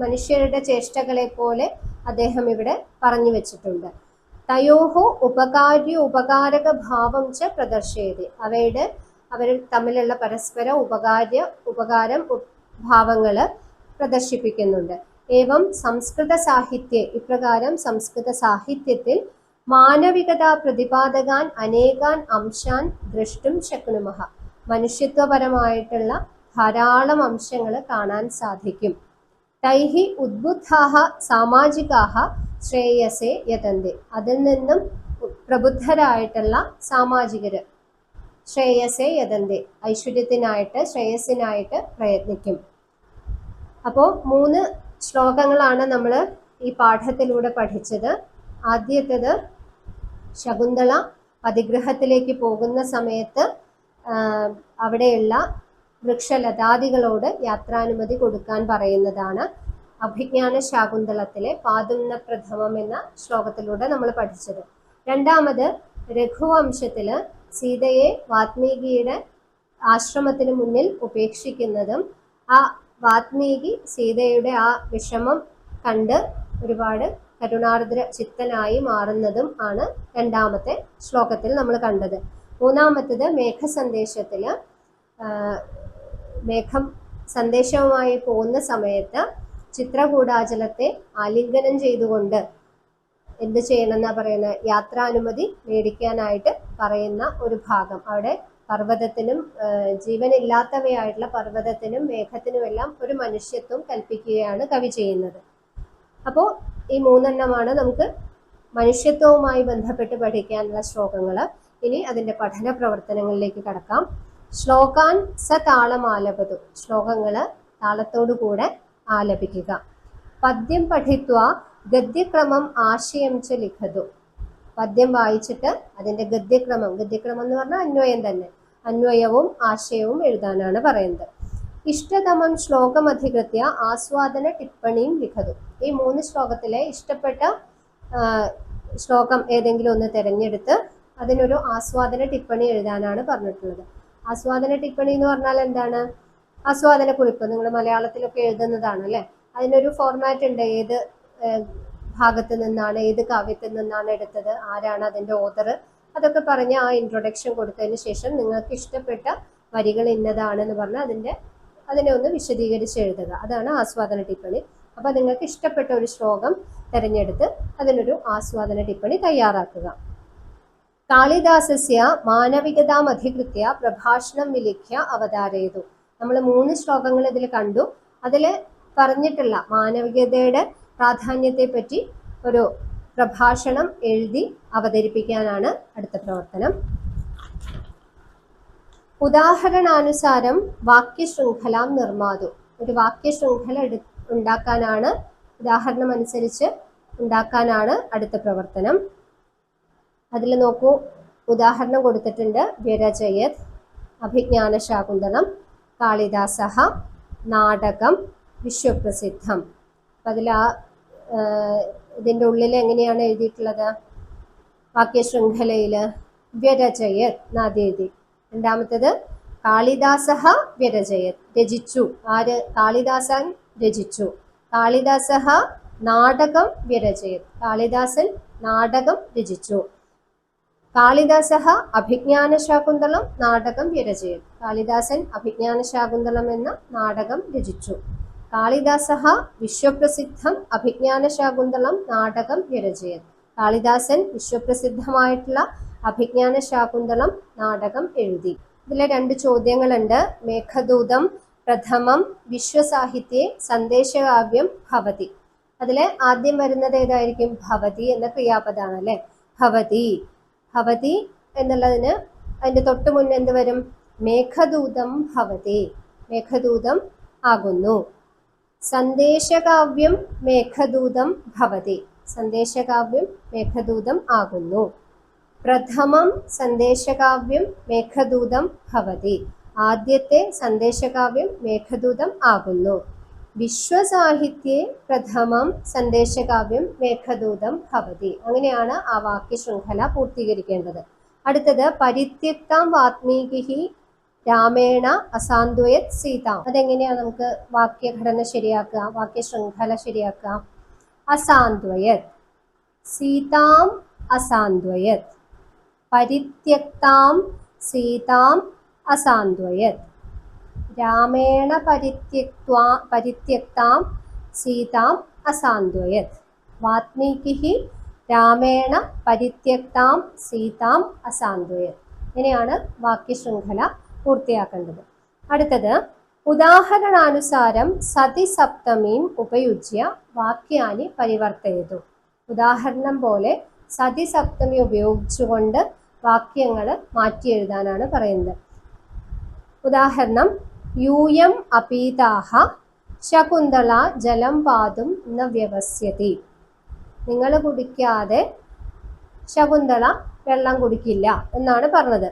S1: മനുഷ്യരുടെ ചേഷ്ടകളെ പോലെ അദ്ദേഹം ഇവിടെ പറഞ്ഞു വെച്ചിട്ടുണ്ട്. തയോഹോ ഉപകാരക ഭാവം ച പ്രദർശയതി, അവർ തമ്മിലുള്ള പരസ്പര ഉപകാരം ഭാവങ്ങള് പ്രദർശിപ്പിക്കുന്നുണ്ട്. ഏവം സംസ്കൃത സാഹിത്യ, ഇപ്രകാരം സംസ്കൃത സാഹിത്യത്തിൽ മാനവികത പ്രതിപാദകാൻ അനേകാൻ അംശാൻ ദ്രഷ്ടും ശക്നുമഃ, മനുഷ്യത്വപരമായിട്ടുള്ള ധാരാളം അംശങ്ങൾ കാണാൻ സാധിക്കും. തൈഹി ഉദ്ബുദ്ധാഹ സാമാജികാഹ ശ്രേയസേ യതന്തി, അതിൽ നിന്നും പ്രബുദ്ധരായിട്ടുള്ള സാമാജികര് ശ്രേയസേ യതന്തി, ഐശ്വര്യത്തിനായിട്ട്, ശ്രേയസ്സിനായിട്ട് പ്രയത്നിക്കും. അപ്പോൾ 3 ശ്ലോകങ്ങളാണ് നമ്മൾ ഈ പാഠത്തിലൂടെ പഠിച്ചത്. ആദ്യത്തേത്, ശകുന്തള പതിഗ്രഹത്തിലേക്ക് പോകുന്ന സമയത്ത് അവിടെയുള്ള വൃക്ഷലതാദികളോട് യാത്രാനുമതി കൊടുക്കാൻ പറയുന്നതാണ്. അഭിജ്ഞാന ശാകുന്തളത്തിലെ പാദുംന പ്രഥമം എന്ന ശ്ലോകത്തിലൂടെ നമ്മൾ പഠിച്ചത്. രണ്ടാമത്, രഘുവംശത്തില് സീതയെ വാത്മീകിയുടെ ആശ്രമത്തിന് മുന്നിൽ ഉപേക്ഷിക്കുന്നതും ആ വാത്മീകി സീതയുടെ ആ വിഷമം കണ്ട് ഒരുപാട് കരുണാർദ്ര ചിത്തനായി മാറുന്നതും ആണ് രണ്ടാമത്തെ ശ്ലോകത്തിൽ നമ്മൾ കണ്ടത്. മൂന്നാമത്തേത്, മേഘസന്ദേശത്തില് മേഘം സന്ദേശവുമായി പോകുന്ന സമയത്ത് ചിത്രകൂടാചലത്തെ ആലിംഗനം ചെയ്തുകൊണ്ട് എന്ത് ചെയ്യണമെന്നാ പറയുന്നത്, യാത്രാനുമതി മേടിക്കാനായിട്ട് പറയുന്ന ഒരു ഭാഗം. അവിടെ പർവ്വതത്തിനും ജീവനില്ലാത്തവയായിട്ടുള്ള പർവ്വതത്തിനും മേഘത്തിനുമെല്ലാം ഒരു മനുഷ്യത്വം കൽപ്പിക്കുകയാണ് കവി ചെയ്യുന്നത്. അപ്പോൾ ഈ 3 നമുക്ക് മനുഷ്യത്വവുമായി ബന്ധപ്പെട്ട് പഠിക്കാനുള്ള ശ്ലോകങ്ങൾ. ഇനി അതിൻ്റെ പഠന പ്രവർത്തനങ്ങളിലേക്ക് കടക്കാം. ശ്ലോകാൻ സതാളമാലപതു, ശ്ലോകങ്ങൾ താളത്തോടു കൂടെ ആലപിക്കുക. പദ്യം പഠിത്വ ഗദ്യക്രമം ആശയം ച ലിഖതു, പദ്യം വായിച്ചിട്ട് അതിൻ്റെ ഗദ്യക്രമം എന്ന് പറഞ്ഞാൽ അന്വയം തന്നെ, അന്വയവും ആശയവും എഴുതാനാണ് പറയുന്നത്. ഇഷ്ടതമം ശ്ലോകം അധികൃത്യ ആസ്വാദന ടിപ്പണിയും ലിഖതു, ഈ 3 ശ്ലോകത്തിലെ ഇഷ്ടപ്പെട്ട ശ്ലോകം ഏതെങ്കിലും ഒന്ന് തിരഞ്ഞെടുത്ത് അതിനൊരു ആസ്വാദന ടിപ്പണി എഴുതാനാണ് പറഞ്ഞിട്ടുള്ളത്. ആസ്വാദന ടിപ്പണി എന്ന് പറഞ്ഞാൽ എന്താണ്? ആസ്വാദന കുറിപ്പ് നിങ്ങൾ മലയാളത്തിലൊക്കെ എഴുതുന്നതാണ് അല്ലേ. അതിനൊരു ഫോർമാറ്റ് ഉണ്ട്, ഏത് ഭാഗത്ത് നിന്നാണ്, ഏത് കാവ്യത്തിൽ നിന്നാണ് എടുത്തത്, ആരാണ് അതിൻ്റെ ഓതർ, അതൊക്കെ പറഞ്ഞ് ആ ഇൻട്രൊഡക്ഷൻ കൊടുത്തതിന് ശേഷം നിങ്ങൾക്ക് ഇഷ്ടപ്പെട്ട വരികൾ ഇന്നതാണെന്ന് പറഞ്ഞാൽ അതിൻ്റെ അതിനെ ഒന്ന് വിശദീകരിച്ച് എഴുതുക. അതാണ് ആസ്വാദന ടിപ്പണി. അപ്പൊ നിങ്ങൾക്ക് ഇഷ്ടപ്പെട്ട ഒരു ശ്ലോകം തിരഞ്ഞെടുത്ത് അതിനൊരു ആസ്വാദന ടിപ്പണി തയ്യാറാക്കുക. കാളിദാസസ്യ മാനവികതാമധികൃത്യ പ്രഭാഷണം വിലിഖ്യ അവതാരയതു. നമ്മൾ 3 ശ്ലോകങ്ങൾ ഇതിൽ കണ്ടു. അതിൽ പറഞ്ഞിട്ടുള്ള മാനവികതയുടെ പ്രാധാന്യത്തെ പറ്റി ഒരു പ്രഭാഷണം എഴുതി അവതരിപ്പിക്കാനാണ് അടുത്ത പ്രവർത്തനം. ഉദാഹരണാനുസാരം വാക്യശൃംഖലാം നിർമ്മാതു. ഒരു വാക്യശൃംഖല ഉണ്ടാക്കാനാണ്, ഉദാഹരണം അനുസരിച്ച് ഉണ്ടാക്കാനാണ് അടുത്ത പ്രവർത്തനം. അതിൽ നോക്കൂ, ഉദാഹരണം കൊടുത്തിട്ടുണ്ട്. വ്യരചയത്, അഭിജ്ഞാനശാകുന്തളം, കാളിദാസഃ, നാടകം, വിശ്വപ്രസിദ്ധം. അപ്പം അതിൽ ഇതിൻ്റെ ഉള്ളിൽ എങ്ങനെയാണ് എഴുതിയിട്ടുള്ളത്? വാക്യശൃംഖലയിൽ വ്യരചയത് എന്നാദ്യം എഴുതി. രണ്ടാമത്തേത് കാളിദാസഃ വ്യരചയത്, രചിച്ചു. ആര്? കാളിദാസൻ രചിച്ചു. കാളിദാസഃ നാടകം വ്യരചയത്, കാളിദാസൻ നാടകം രചിച്ചു. കാളിദാസഃ അഭിജ്ഞാനശാകുന്തളം നാടകം വ്യരചയത്, കാളിദാസൻ അഭിജ്ഞാനശാകുന്തളം എന്ന നാടകം രചിച്ചു. കാളിദാസഃ വിശ്വപ്രസിദ്ധം അഭിജ്ഞാനശാകുന്തളം നാടകം വ്യരചയത്, കാളിദാസൻ വിശ്വപ്രസിദ്ധമായിട്ടുള്ള അഭിജ്ഞാനശാകുന്തളം നാടകം എഴുതി. ഇതിലെ 2 ചോദ്യങ്ങളുണ്ട്. മേഘദൂതം പ്രഥമം വിശ്വസാഹിത്യെ സന്ദേശകാവ്യം ഭവതി. അതിലെ ആദ്യം വരുന്നത് ഏതായിരിക്കും? ഭവതി എന്ന ക്രിയാപദമാണ് അല്ലെ. ഭവതി, ഭവതി എന്നുള്ളതിന് അതിന്റെ തൊട്ട് മുന്നേ എന്ത് വരും? മേഘദൂതം ഭവതി, മേഘദൂതം ആകുന്നു. സന്ദേശകാവ്യം മേഘദൂതം ഭവതി, സന്ദേശകാവ്യം മേഘദൂതം ആകുന്നു. പ്രഥമം സന്ദേശകാവ്യം മേഘദൂതം ഭവതി, ആദ്യത്തെ സന്ദേശകാവ്യം മേഘദൂതം ആകുന്നു. വിശ്വസാഹിത്യെ പ്രഥമം സന്ദേശകാവ്യം മേഘദൂതം ഭവതി. അങ്ങനെയാണ് ആ വാക്യശൃംഖല പൂർത്തീകരിക്കേണ്ടത്. അടുത്തത് പരിത്യക്താം വാത്മീകി രാമേണ അസാന്ത്വയത് സീതാം. അതെങ്ങനെയാണ് നമുക്ക് വാക്യഘടന ശരിയാക്കുക, വാക്യശൃംഖല ശരിയാക്കുക? അസാന്ത്വയത്, സീതാം അസാന്ത്വയത്, പരിത്യക്താം സീതാം അസാന്ത്വയത്, രാമേണ പരിത്യക്താം സീതാം അസാന്ത്വയത്, വാത്മീകി രാമേണ പരിത്യക്താം സീതാം അസാന്ത്വയത്. ഇങ്ങനെയാണ് വാക്യശൃംഖല പൂർത്തിയാക്കേണ്ടത്. അടുത്തത് ഉദാഹരണാനുസാരം സതി സപ്തമീം ഉപയുജ്യ വാക്യാനി പരിവർത്തയതു. ഉദാഹരണം പോലെ സതി സപ്തമി ഉപയോഗിച്ചുകൊണ്ട് വാക്യങ്ങൾ മാറ്റി എഴുതാനാണ് പറയുന്നത്. ഉദാഹരണം, യൂയം അപീതാഹ ശകുന്തള ജലം പാതും ന വ്യവസ്യതി. നിങ്ങൾ കുടിക്കാതെ ശകുന്തള വെള്ളം കുടിക്കില്ല എന്നാണ് പറഞ്ഞത്.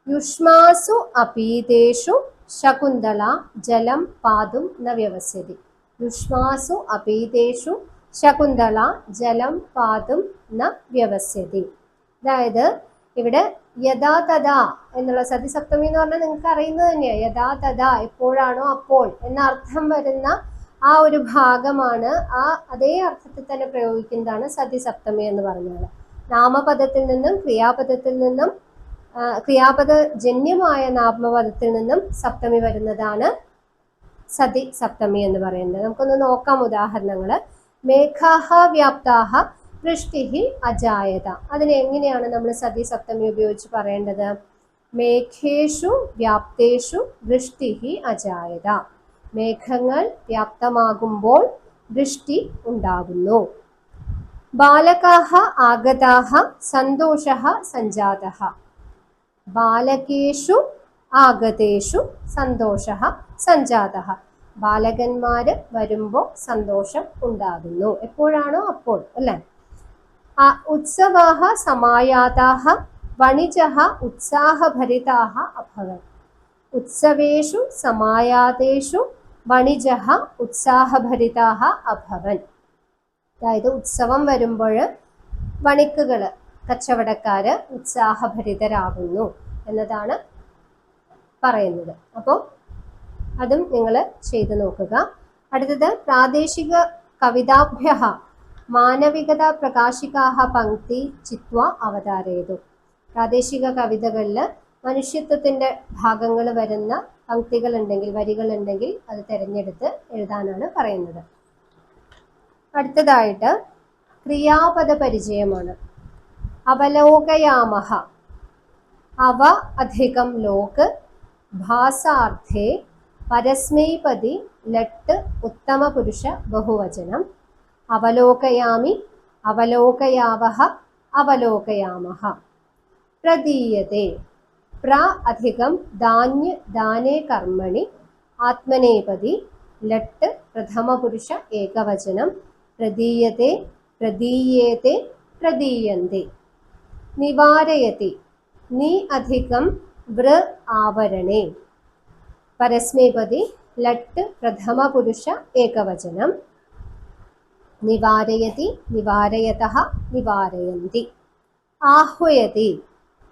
S1: യുഷ്മാസു അപീതേഷു ശകുന്തള ജലം പാതും ന വ്യവസ്യതി. യുഷ്മാസു അപീതേഷു ശകുന്തള ജലം പാതും ന വ്യവസ്യതി. അതായത് ഇവിടെ യഥാ തഥാ എന്നുള്ള സതിസപ്തമി എന്ന് പറഞ്ഞാൽ നിങ്ങൾക്ക് അറിയുന്നത് തന്നെയാണ്. യഥാ തഥാ, എപ്പോഴാണോ അപ്പോൾ എന്ന അർത്ഥം വരുന്ന ആ ഒരു ഭാഗമാണ് അതേ അർത്ഥത്തിൽ തന്നെ പ്രയോഗിക്കുന്നതാണ് സതിസപ്തമി എന്ന് പറഞ്ഞാൽ. നാമപദത്തിൽ നിന്നും ക്രിയാപദത്തിൽ നിന്നും ക്രിയാപദജന്യമായ നാമപദത്തിൽ നിന്നും സപ്തമി വരുന്നതാണ് സതി സപ്തമി എന്ന് പറയുന്നത്. നമുക്കൊന്ന് നോക്കാം ഉദാഹരണങ്ങള്. മേഘാഹ വ്യാപ്താഹ വൃഷ്ടിഹി അജായത. അതിനെ എങ്ങനെയാണ് നമ്മൾ സതി സപ്തമി ഉപയോഗിച്ച് പറയേണ്ടത്? മേഘേഷു വ്യാപ്തേഷു വൃഷ്ടിഹി അജായത. മേഘങ്ങൾ വ്യാപ്തമാകുമ്പോൾ വൃഷ്ടി ഉണ്ടാകുന്നു. ബാലകാഹ ആഗതാഹ സന്തോഷഃ സഞ്ജാതഃ. ബാലകേഷു ആഗതേഷു സന്തോഷഃ സഞ്ജാതഃ. ബാലകന്മാര് വരുമ്പോൾ സന്തോഷം ഉണ്ടാകുന്നു. എപ്പോഴാണോ അപ്പോൾ അല്ലെ. ഉത്സവാഹ സമായാതാഹ വണിജഃ ഉത്സാഹഭരിതാഹ അഭവൻ. ഉത്സവേഷു സമായാതേഷു വണിജഃ ഉത്സാഹഭരിതാഹ അഭവൻ. അതായത് ഉത്സവം വരുമ്പോൾ വണിക്കുകള്, കച്ചവടക്കാര് ഉത്സാഹഭരിതരാകുന്നു എന്നതാണ് പറയുന്നത്. അപ്പോൾ അതും നിങ്ങൾ ചെയ്തു നോക്കുക. അടുത്തത് പ്രാദേശിക കവിതാഭ്യഃ മാനവികത പ്രകാശികാഹ പങ്ക്തി ചിത്വ അവതാരയതു. പ്രാദേശിക കവിതകളിൽ മനുഷ്യത്വത്തിന്റെ ഭാഗങ്ങൾ വരുന്ന പങ്ക്തികൾ ഉണ്ടെങ്കിൽ, വരികൾ ഉണ്ടെങ്കിൽ അത് തിരഞ്ഞെടുത്ത് എഴുതാനാണ് പറയുന്നത്. അടുത്തതായിട്ട് ക്രിയാപദ പരിചയമാണ്. അവലോകയാമഹ, അവ അധികം ലോക്, ഭാസാർത്ഥേ, പരസ്മൈപതി, ലട്ട് ഉത്തമപുരുഷ ബഹുവചനം. അവലോകയാമി, അവലോകയാവഹ, അവലോകയാമഹ. പ്രദീയത്തെ, പ്ര അധികം ധാന്യ ദാനേ കർമ്മണി, ആത്മനേപതി, ലട്ട് പ്രഥമപുരുഷ ഏകവചനം. പ്രദീയത്തെ, പ്രദീയേത്തെ, പ്രദീയന്തി. നിവാരയതി, നി അധികം വൃ ആവരണേ, പരസ്മൈപതി, ലട്ട് പ്രഥമപുരുഷ ഏകവചനം. നിവാരയതി, നിവാരയതഃ, നിവാരയന്തി. ആഹ്വയതി,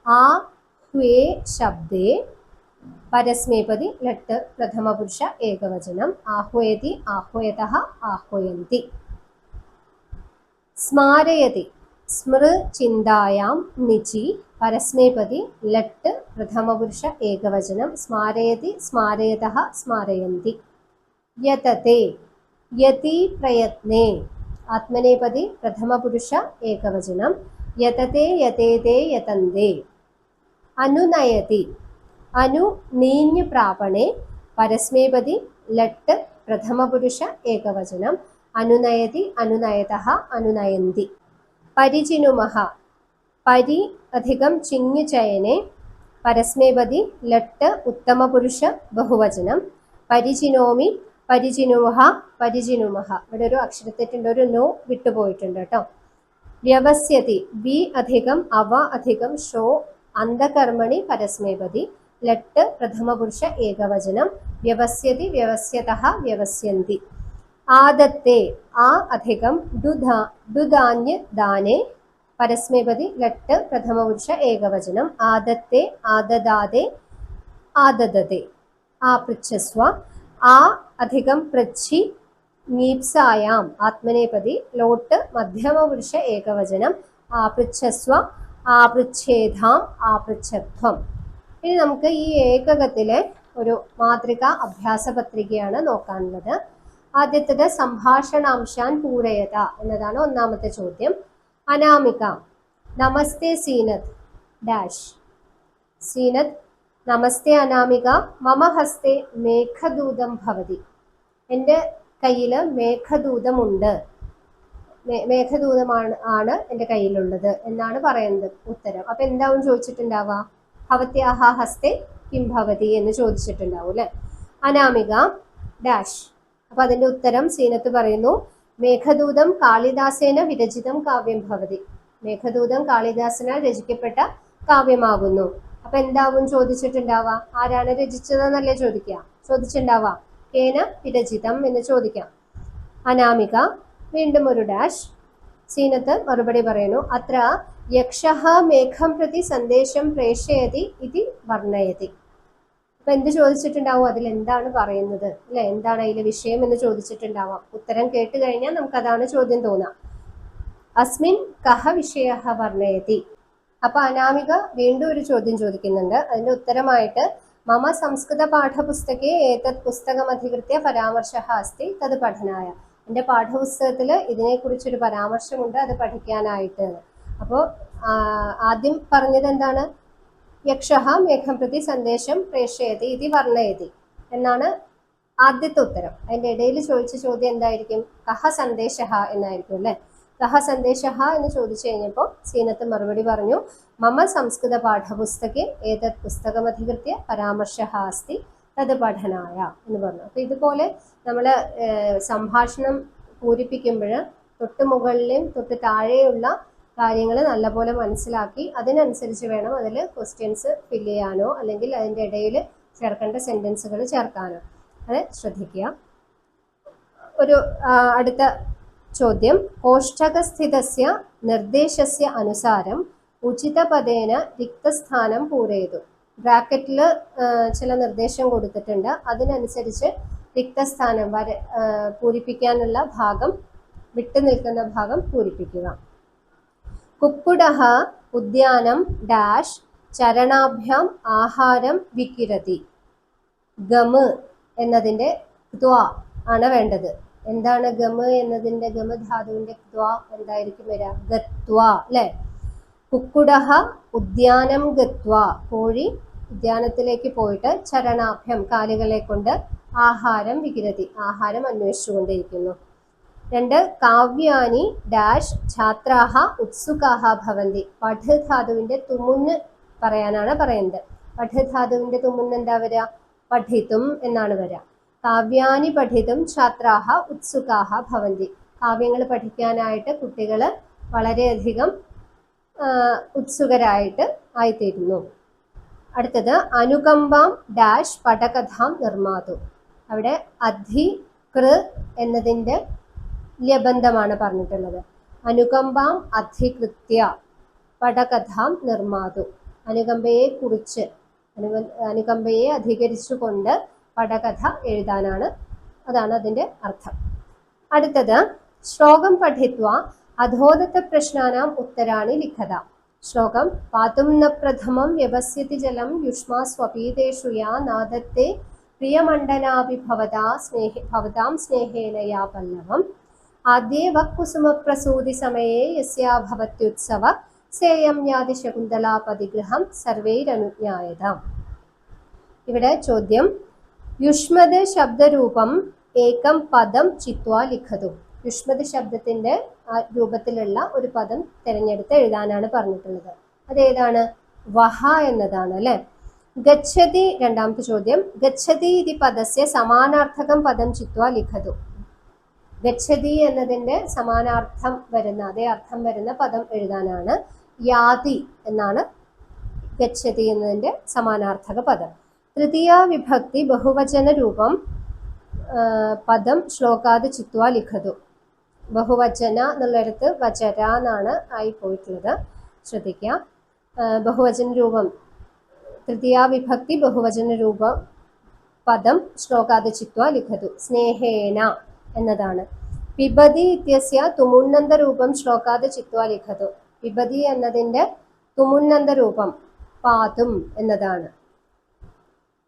S1: ആഹ്വേ ശബ്ദേ, പരസ്മൈപതി, ലട്ട് പ്രഥമപുരുഷ ഏകവചനം. ആഹ്വയതി, ആഹ്വയതഃ, ആഹ്വയന്തി. സ്മാരയതി, സ്മൃ ചിന്തായാം നിചി, പരസ്മൈപതി, ലട്ട് പ്രഥമപുരുഷ ഏകവചനം. സ്മാരയതി, സ്മാരയതഃ, സ്മാരയന്തി. യതത്തെ, യതി പ്രയത്നേ, ആത്മനേപതി, പ്രഥമപുരുഷ ഏകവചനം. യതത്തെ, യതേതേ, യതന്തെ. അനുനയതി, അനു നീഞ്ഞ് പ്രാപണേ, പരസ്മൈപതി, ലട്ട് പ്രഥമപുരുഷ ഏകവചനം. അനുനയതി, അനുനയതഃ, അനുനയന്തി. പരിചിനുമഃ, പരി അധികം ചിഞ്ഞ് ചയനെ, പരസ്മൈപതി, ലട്ട് ഉത്തമപുരുഷ ബഹുവചനം. പരിചിനോമി, പരിചിനുമഃ, പരിചിനുമഃ. ഇവിടെ ഒരു അക്ഷരത്തെറ്റുണ്ട്, ഒരു നോ വിട്ടുപോയിട്ടുണ്ട് കേട്ടോ. വ്യവസ്യതി, വി അധികം അവ അധികം ഷോ അന്തകർമ്മണി, പരസ്മൈപതി, ലട്ട് പ്രഥമപുരുഷ ഏകവചനം. വ്യവസ്യതി, വ്യവസ്യതഃ, വ്യവസ്യന്തി. ആദത്തെ, ആ അധികം ഡുധാന്യ ദാനേ, പരസ്മൈപതി, ലട്ട് പ്രഥമപുരുഷ ഏകവചനം. ആദത്തെ, ആദദാതെ, ആദദതെ. ആപൃച്ഛസ്വ, ആ അധികം പൃച്ഛി, നീപ്സായാം, ആത്മനേപതി, ലോട്ട് മധ്യമപുരുഷ ഏകവചനം. ആപൃച്ഛസ്വ, ആപൃച്ഛേധാം, ആപൃച്ഛത്വം. ഇനി നമുക്ക് ഈ ഏകകത്തിലെ ഒരു മാതൃക അഭ്യാസ പത്രികയാണ് നോക്കാനുള്ളത്. ആദ്യത്തേത് സംഭാഷണാംശാൻ പൂരയത എന്നതാണ് ഒന്നാമത്തെ ചോദ്യം. അനാമിക, നമസ്തേ സീനത്ത് ഡാഷ്. സീനത്ത്, നമസ്തേ അനാമിക, മമ ഹസ്തേ മേഘദൂതം ഭവതി. എൻ്റെ കയ്യിൽ മേഘദൂതമുണ്ട്, മേഘദൂതമാണ് എൻ്റെ കയ്യിലുള്ളത് എന്നാണ് പറയുന്നത് ഉത്തരം. അപ്പൊ എന്താവും ചോദിച്ചിട്ടുണ്ടാവുക? ഭവത്യാഹ ഹസ്തേ കിം ഭവതി എന്ന് ചോദിച്ചിട്ടുണ്ടാവും അല്ലെ. അനാമിക ഡാഷ്. അപ്പൊ അതിന്റെ ഉത്തരം സീനത്ത് പറയുന്നു, മേഘദൂതം കാളിദാസേന വിരചിതം കാവ്യം ഭവതി. മേഘദൂതം കാളിദാസനാൽ രചിക്കപ്പെട്ട കാവ്യമാകുന്നു. അപ്പൊ എന്താവും ചോദിച്ചിട്ടുണ്ടാവുക? ആരാണ് രചിച്ചതെന്നല്ലേ ചോദിച്ചിട്ടുണ്ടാവുക. കേന വിരചിതം എന്ന് ചോദിക്കാം. അനാമിക വീണ്ടും ഒരു ഡാഷ്. സീനത്ത് മറുപടി പറയുന്നു, അത്ര യക്ഷഃ മേഘം പ്രതി സന്ദേശം പ്രേഷയതി ഇതി വർണ്ണയതി. അപ്പൊ എന്ത് ചോദിച്ചിട്ടുണ്ടാവും? അതിൽ എന്താണ് പറയുന്നത് അല്ലെ, എന്താണ് അതിലെ വിഷയം എന്ന് ചോദിച്ചിട്ടുണ്ടാവാം. ഉത്തരം കേട്ട് കഴിഞ്ഞാൽ നമുക്ക് അതാണ് ചോദ്യം തോന്നാം. അസ്മിൻ കഹ വിഷയഃ വർണ്ണയതി. അപ്പൊ അനാമിക വീണ്ടും ഒരു ചോദ്യം ചോദിക്കുന്നുണ്ട്. അതിന്റെ ഉത്തരമായിട്ട് മമ സംസ്കൃത പാഠപുസ്തകേ ഏതത് പുസ്തകം അധികൃത്യ പരാമർശഃ അസ്തി തത് പഠനായ. എൻ്റെ പാഠപുസ്തകത്തിൽ ഇതിനെക്കുറിച്ചൊരു പരാമർശമുണ്ട്, അത് പഠിക്കാനായിട്ട്. അപ്പോൾ ആദ്യം പറഞ്ഞത് എന്താണ്? യക്ഷഃ മേഘം പ്രതി സന്ദേശം പ്രേഷയതി ഇതി വർണ്ണയതി എന്നാണ് ആദ്യത്തെ ഉത്തരം. അതിൻ്റെ ഇടയിൽ ചോദിച്ച ചോദ്യം എന്തായിരിക്കും? കഹ സന്ദേശഃ എന്നായിരിക്കും അല്ലെ. കഹ സന്ദേശഃ എന്ന് ചോദിച്ചു കഴിഞ്ഞപ്പോൾ സീനത്ത് മറുപടി പറഞ്ഞു, മമ സംസ്കൃത പാഠപുസ്തകെ ഏതത് പുസ്തകമധികൃത്യ പരാമർശഃ അസ്തി തത് പഠനായ എന്ന് പറഞ്ഞു. അപ്പൊ ഇതുപോലെ നമ്മൾ സംഭാഷണം പൂരിപ്പിക്കുമ്പോൾ തൊട്ട് മുകളിലും തൊട്ട് താഴെയുള്ള കാര്യങ്ങൾ നല്ലപോലെ മനസ്സിലാക്കി അതിനനുസരിച്ച് വേണം അതിൽ ക്വസ്റ്റ്യൻസ് ഫില്ല് ചെയ്യാനോ അല്ലെങ്കിൽ അതിൻ്റെ ഇടയിൽ ചേർക്കേണ്ട സെൻറ്റൻസുകൾ ചേർക്കാനോ. അത് ശ്രദ്ധിക്കുക. ഒരു അടുത്ത ചോദ്യം, കോഷ്ടകസ്ഥിതസ്യ നിർദ്ദേശസ്യ അനുസാരം ഉചിതപദേന റിക്തസ്ഥാനം പൂരയതു. ബ്രാക്കറ്റിൽ ചില നിർദ്ദേശം കൊടുത്തിട്ടുണ്ട്, അതിനനുസരിച്ച് റിക്തസ്ഥാനം പൂരിപ്പിക്കാനുള്ള ഭാഗം, വിട്ടു നിൽക്കുന്ന ഭാഗം പൂരിപ്പിക്കുക. കുക്കുടഃ ഉദ്യാനം ഡാഷ് ചരണാഭ്യാം ആഹാരം വികിരതി. ഗമ് എന്നതിൻ്റെ ത്വ ആണ് വേണ്ടത്. എന്താണ് ഗമ് എന്നതിൻ്റെ ഗമ ധാതുവിൻ്റെ ത്വ എന്തായിരിക്കും വരിക? ഗത്വ അല്ലെ. കുക്കുടഹ ഉദ്യാനം ഗത്വ, കോഴി ഉദ്യാനത്തിലേക്ക് പോയിട്ട് ചരണാഭ്യം കാലുകളെ കൊണ്ട് ആഹാരം വികിരതി, ആഹാരം അന്വേഷിച്ചുകൊണ്ടിരിക്കുന്നു. 2 കാവ്യാനി ഡാഷ് ഛാത്രാഹ ഉത്സുകാഹ ഭവന്തി, പഠ് ധാതുവിൻ്റെ തുമുന്ന് പറയാനാണ് പറയുന്നത്. പഠ് ധാതുവിൻ്റെ തുമുന്ന് എന്താ വരിക? പഠിതും എന്നാണ് വരിക. കാവ്യാനി പഠിതും ഛാത്രാഹ ഉത്സുകാഹ ഭവന്തി, കാവ്യങ്ങൾ പഠിക്കാനായിട്ട് കുട്ടികൾ വളരെയധികം ഉത്സുകരായിട്ട് ആയിത്തീരുന്നു. അടുത്തത് അനുകമ്പാം ഡാഷ് പടകഥാം നിർമ്മാതു, അവിടെ അധി കൃ എന്നതിൻ്റെ ലബന്ധമാണ് പറഞ്ഞിട്ടുള്ളത്. അനുകമ്പാം അധികൃത്യ പടകഥാം നിർമ്മാതു, അനുകമ്പയെ കുറിച്ച് അനുകമ്പയെ അധികരിച്ചുകൊണ്ട് പടകഥ എഴുതാനാണ്, അതാണ് അതിൻ്റെ അർത്ഥം. അടുത്തത് ശ്ലോകം പഠിത്വ അധോദത്ത പ്രശ്നാനാം ഉത്തരാണി ലിഖത. ശ്ലോകം പാതും ന പ്രഥമം വ്യവസ്യതി ജലം യുഷ്മാ സ്വപീതേഷു യാ നാദത്തെ പ്രിയമണ്ഡനാഭി ഭവതാം സ്നേഹേന യാ പല്ലവം ആദ്യേ വക്കുസുമപ്രസൂതി സമയേ യസ്യാ ഭവത്യുത്സവ സേയം യാതി ശകുന്തലാ പതിഗൃഹം സർവൈരനുജ്ഞായതാം. ഇവിടെ ചോദ്യം, യുഷ്മത് ശബ്ദരൂപം ഏകം പദം ചിത്വാ ലിഖതു. യുഷ്മത് ശബ്ദത്തിന്റെ രൂപത്തിലുള്ള ഒരു പദം തിരഞ്ഞെടുത്ത് എഴുതാനാണ് പറഞ്ഞിട്ടുള്ളത്. അതേതാണ്? വഹ എന്നതാണ് അല്ലെ. ഗച്ഛതി, രണ്ടാമത്തെ ചോദ്യം, ഗച്ഛതി ഇതി പദസ്യ സമാനാർത്ഥകം പദം ചിത്വാ ലിഖതു. ഗച്ഛതി എന്നതിന്റെ സമാനാർത്ഥം വരുന്ന, അതേ അർത്ഥം വരുന്ന പദം എഴുതാനാണ്. യാതി എന്നാണ് ഗച്ഛതി എന്നതിന്റെ സമാനാർത്ഥക പദം. തൃതീയ വിഭക്തി ബഹുവചന രൂപം പദം ശ്ലോകാത് ചിത്വാ ലിഖതു. ബഹുവചന എന്നുള്ളിടത്ത് വചര എന്നാണ് ആയി പോയിട്ടുള്ളത്, ശ്രദ്ധിക്കുക. ബഹുവചന രൂപം, തൃതീയ വിഭക്തി ബഹുവചന രൂപം പദം ശ്ലോകാത് ചിത്വാ ലിഖതു. സ്നേഹേന എന്നതാണ്. പിബതി ഇത്യസ്യ തുമുന്നന്ത രൂപം ശ്ലോകാത് ചിത്വാ ലിഖതു. പിബതി എന്നതിൻ്റെ തുമുന്നന്ത രൂപം പാതും എന്നതാണ്.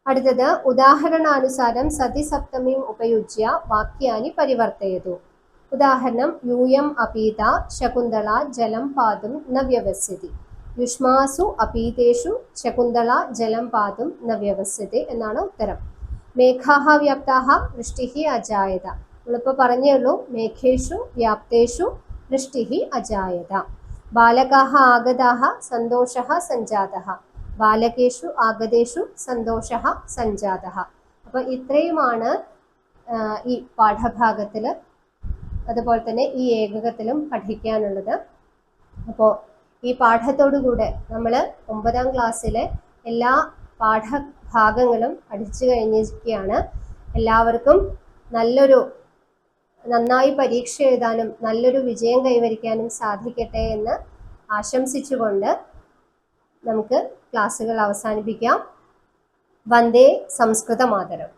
S1: അടുത്തത് ഉദാഹരണാനുസാരം സതി സപ്തമീം ഉപയുജ്യ വാക്യാനി പരിവർത്തയതു. ഉദാഹരണം, യൂയം അപീത ശകുന്തള ജലം പാതും ന വ്യവസ്യതി. യുഷ്മാസു അപീതേഷു ശകുന്തള ജലം പാതും ന വ്യവസ്യതി എന്നാണ് ഉത്തരം. മേഘാഹ വ്യാപ്താഹ വൃഷ്ടിഹി അജായത. നമ്മളിപ്പോൾ പറഞ്ഞേ ഉള്ളൂ, മേഘേഷു വ്യാപ്തേഷു വൃഷ്ടിഹി അജായത. ബാലകാഹ ആഗതാഹ സന്തോഷഃ സഞ്ജാതഃ. ബാലകേഷു ആഗതേഷു സന്തോഷഃ സഞ്ജാതഃ. അപ്പോൾ ഇത്രയുമാണ് ഈ പാഠഭാഗത്തിൽ, അതുപോലെ തന്നെ ഈ ഏകകത്തിലും പഠിക്കാനുള്ളത്. അപ്പോൾ ഈ പാഠത്തോടുകൂടെ നമ്മൾ 9ാം ക്ലാസ്സിലെ എല്ലാ പാഠഭാഗങ്ങളും പഠിച്ചു കഴിഞ്ഞിരിക്കുകയാണ്. എല്ലാവർക്കും നന്നായി പരീക്ഷ എഴുതാനും നല്ലൊരു വിജയം കൈവരിക്കാനും സാധിക്കട്ടെ എന്ന് ആശംസിച്ചുകൊണ്ട് നമുക്ക് ക്ലാസ്സുകൾ അവസാനിപ്പിക്കാം. വന്ദേ സംസ്കൃത മാതരം.